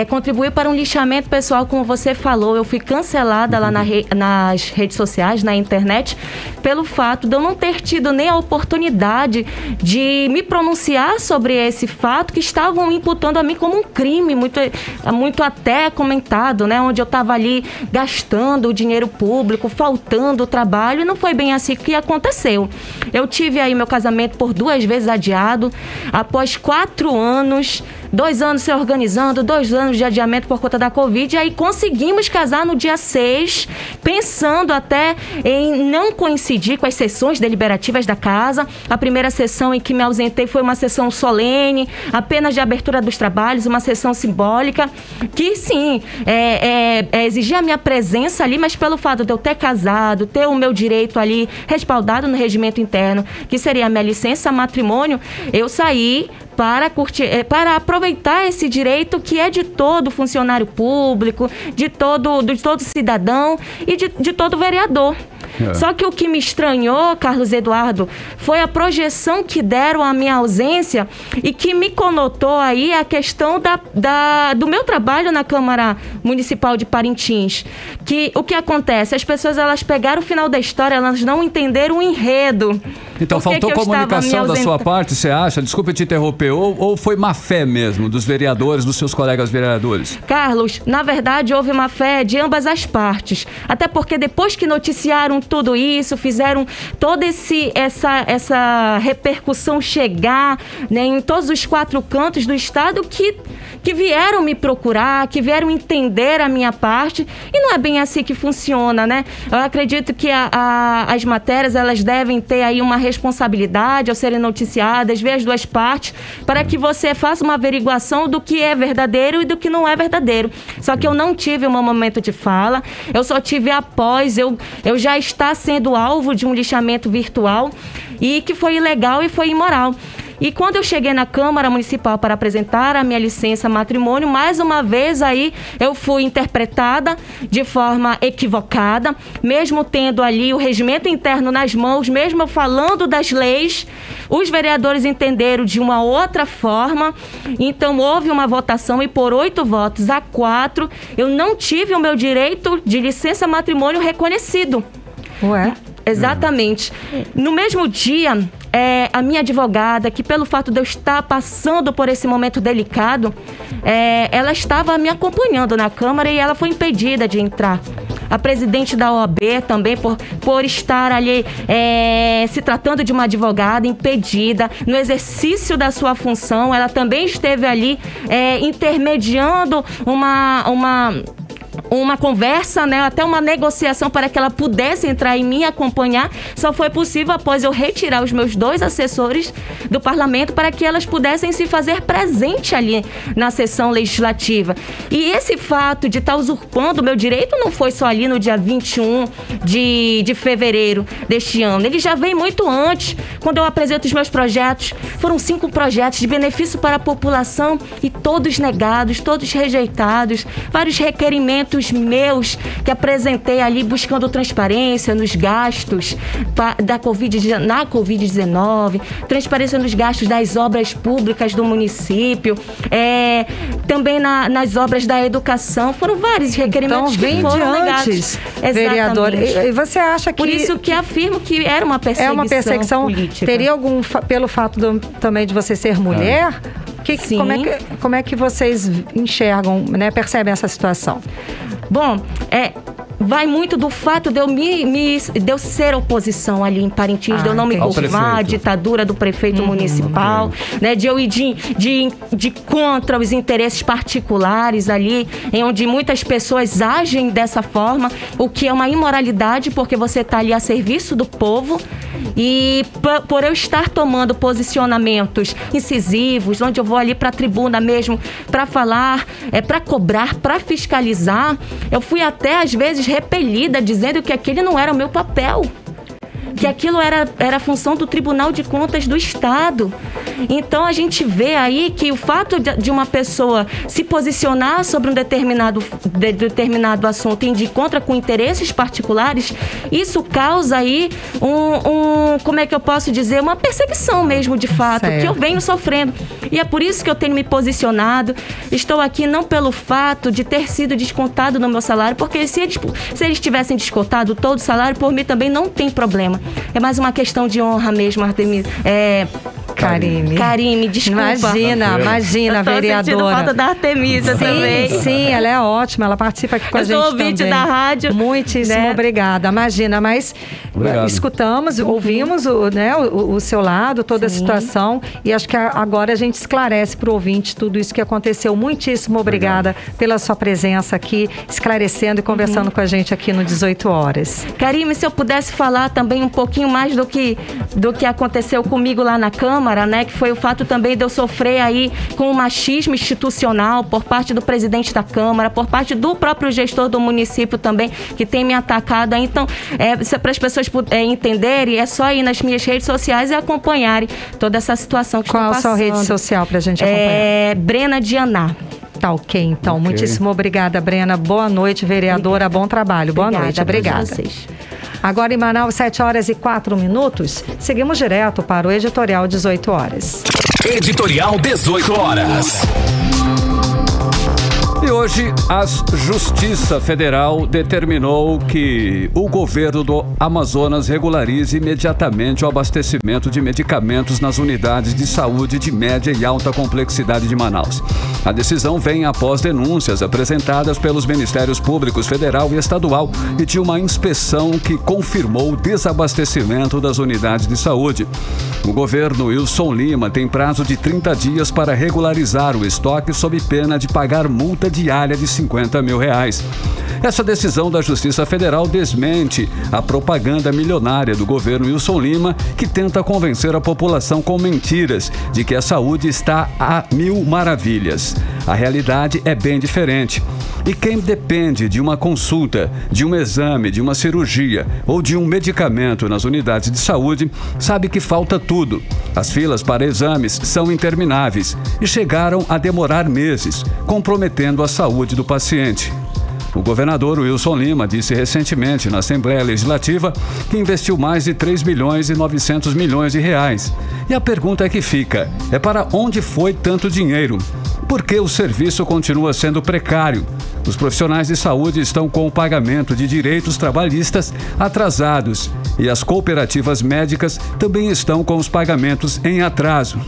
[SPEAKER 6] contribuir para um lixamento pessoal, como você falou. Eu fui cancelada lá nas redes sociais, na internet, pelo fato de eu não ter tido nem a oportunidade de me pronunciar sobre esse fato que estavam imputando a mim como um crime, muito até comentado, né? Onde eu estava ali gastando o dinheiro público, faltando o trabalho, e não foi bem assim que aconteceu. Eu tive aí meu casamento por 2 vezes adiado, após 4 anos, 2 anos se organizando, 2 anos de adiamento por conta da Covid, e aí conseguimos casar no dia 6, pensando até em não coincidir com as sessões deliberativas da casa. A primeira sessão em que me ausentei foi uma sessão solene, apenas de abertura dos trabalhos, uma sessão simbólica, que sim, exigia a minha presença ali, mas pelo fato de eu ter casado, ter o meu direito ali respaldado no regimento interno, que seria a minha licença matrimônio, eu saí para aproveitar esse direito que é de todo funcionário público, de todo cidadão e de todo vereador. Só que o que me estranhou, Carlos Eduardo, foi a projeção que deram à minha ausência e que me conotou aí a questão do meu trabalho na Câmara Municipal de Parintins. Que o que acontece? As pessoas, elas pegaram o final da história, elas não entenderam o enredo.
[SPEAKER 2] Então, faltou comunicação da sua parte, você acha? Desculpa te interromper. Ou foi má fé mesmo dos vereadores, dos seus colegas vereadores?
[SPEAKER 6] Carlos, na verdade, houve má fé de ambas as partes. Até porque depois que noticiaram tudo isso, fizeram toda essa repercussão chegar, né, em todos os 4 cantos do estado, que vieram me procurar, que vieram entender a minha parte, e não é bem assim que funciona, né? Eu acredito que as matérias, elas devem ter aí uma responsabilidade ao serem noticiadas, ver as 2 partes, para que você faça uma averiguação do que é verdadeiro e do que não é verdadeiro. Só que eu não tive um momento de fala, eu só tive após eu já estar sendo alvo de um lixamento virtual, e que foi ilegal e foi imoral. E quando eu cheguei na Câmara Municipal para apresentar a minha licença matrimônio, mais uma vez aí eu fui interpretada de forma equivocada, mesmo tendo ali o regimento interno nas mãos, mesmo eu falando das leis, os vereadores entenderam de uma outra forma. Então houve uma votação e por 8 votos a 4, eu não tive o meu direito de licença matrimônio reconhecido.
[SPEAKER 3] Ué?
[SPEAKER 6] Exatamente. No mesmo dia, a minha advogada, que pelo fato de eu estar passando por esse momento delicado, ela estava me acompanhando na Câmara e ela foi impedida de entrar. A presidente da OAB também, por estar ali se tratando de uma advogada impedida no exercício da sua função, ela também esteve ali intermediando uma conversa, né, até uma negociação para que ela pudesse entrar e me acompanhar. Só foi possível após eu retirar os meus 2 assessores do parlamento para que elas pudessem se fazer presente ali na sessão legislativa. E esse fato de estar usurpando o meu direito não foi só ali no dia 21 de fevereiro deste ano. Ele já vem muito antes, quando eu apresento os meus projetos. Foram 5 projetos de benefício para a população e todos negados, todos rejeitados. Vários requerimentos meus que apresentei ali buscando transparência nos gastos na Covid-19, transparência nos gastos das obras públicas do município, também nas obras da educação. Foram vários requerimentos que foram negados.
[SPEAKER 3] Vereador. E você acha que...
[SPEAKER 6] Por isso que afirmo que era uma perseguição, política.
[SPEAKER 3] Teria algum, pelo fato também de você ser mulher... Como é que vocês enxergam, né, percebem essa situação?
[SPEAKER 6] Bom, vai muito do fato de eu ser oposição ali em Parintins, de eu não me curvar à ditadura do prefeito municipal, né, de eu ir de contra os interesses particulares ali, em onde muitas pessoas agem dessa forma, o que é uma imoralidade, porque você está ali a serviço do povo. E por eu estar tomando posicionamentos incisivos, onde eu vou ali para a tribuna mesmo para falar, para cobrar, para fiscalizar, eu fui até às vezes repelida dizendo que aquele não era o meu papel, que aquilo era função do Tribunal de Contas do Estado. Então a gente vê aí que o fato de uma pessoa se posicionar sobre um determinado assunto e ir de contra com interesses particulares, isso causa aí como é que eu posso dizer, uma perseguição mesmo de fato, que eu venho sofrendo. E é por isso que eu tenho me posicionado. Estou aqui não pelo fato de ter sido descontado no meu salário, porque se eles tivessem descontado todo o salário, por mim também não tem problema. É mais uma questão de honra mesmo, Artemisa. Karime, desculpa.
[SPEAKER 3] Imagina,
[SPEAKER 6] eu tô
[SPEAKER 3] vereadora.
[SPEAKER 6] Sentindo falta da Artemisa também.
[SPEAKER 3] Sim, ela é ótima, ela participa aqui com a gente também. Eu sou ouvinte
[SPEAKER 6] da rádio.
[SPEAKER 3] Muitíssimo obrigada. Imagina, mas escutamos, ouvimos o seu lado, toda a situação, e acho que agora a gente esclarece para o ouvinte tudo isso que aconteceu. Muitíssimo obrigada pela sua presença aqui, esclarecendo e conversando com a gente aqui no 18 horas.
[SPEAKER 6] Karime, se eu pudesse falar também um pouquinho mais do que aconteceu comigo lá na Câmara, né, que foi o fato também de eu sofrer aí com o machismo institucional por parte do presidente da Câmara, por parte do próprio gestor do município também, que tem me atacado. Então, para as pessoas entenderem, é só ir nas minhas redes sociais e acompanharem toda essa situação que estou passando.
[SPEAKER 3] Qual a sua rede social para a gente acompanhar?
[SPEAKER 6] Brena Dianá.
[SPEAKER 3] Tá ok, então. Muitíssimo obrigada, Brena. Boa noite, vereadora. Bom trabalho. Boa noite. Obrigada.
[SPEAKER 6] Vocês.
[SPEAKER 3] Agora em Manaus, 7 horas e 4 minutos. Seguimos direto para o Editorial 18 horas.
[SPEAKER 1] Editorial 18 horas.
[SPEAKER 2] E hoje, a Justiça Federal determinou que o governo do Amazonas regularize imediatamente o abastecimento de medicamentos nas unidades de saúde de média e alta complexidade de Manaus. A decisão vem após denúncias apresentadas pelos Ministérios Públicos Federal e Estadual e de uma inspeção que confirmou o desabastecimento das unidades de saúde. O governo Wilson Lima tem prazo de 30 dias para regularizar o estoque sob pena de pagar multa diária de R$50 mil. Essa decisão da Justiça Federal desmente a propaganda milionária do governo Wilson Lima, que tenta convencer a população com mentiras de que a saúde está a mil maravilhas. A realidade é bem diferente. E quem depende de uma consulta, de um exame, de uma cirurgia ou de um medicamento nas unidades de saúde, sabe que falta tudo. As filas para exames são intermináveis e chegaram a demorar meses, comprometendo a saúde do paciente. O governador Wilson Lima disse recentemente na Assembleia Legislativa que investiu mais de 3 milhões e 900 milhões de reais. E a pergunta que fica é: para onde foi tanto dinheiro? Por que o serviço continua sendo precário? Os profissionais de saúde estão com o pagamento de direitos trabalhistas atrasados e as cooperativas médicas também estão com os pagamentos em atraso.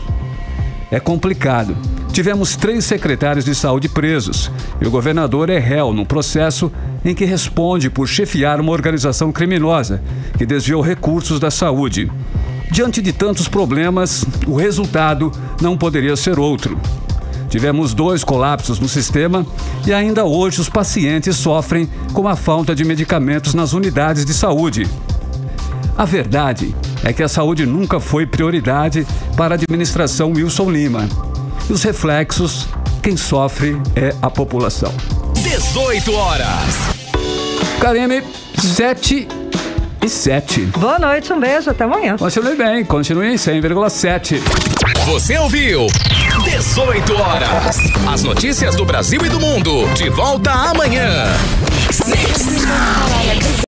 [SPEAKER 2] É complicado. Tivemos 3 secretários de saúde presos e o governador é réu num processo em que responde por chefiar uma organização criminosa que desviou recursos da saúde. Diante de tantos problemas, o resultado não poderia ser outro. Tivemos 2 colapsos no sistema e ainda hoje os pacientes sofrem com a falta de medicamentos nas unidades de saúde. A verdade é que a saúde nunca foi prioridade para a administração Wilson Lima. E os reflexos, quem sofre é a população.
[SPEAKER 1] 18 horas.
[SPEAKER 2] Karime, 7 e 7.
[SPEAKER 3] Boa noite, um beijo, até amanhã.
[SPEAKER 2] Continue bem, continue em 100,7.
[SPEAKER 1] Você ouviu 18 horas. As notícias do Brasil e do mundo. De volta amanhã.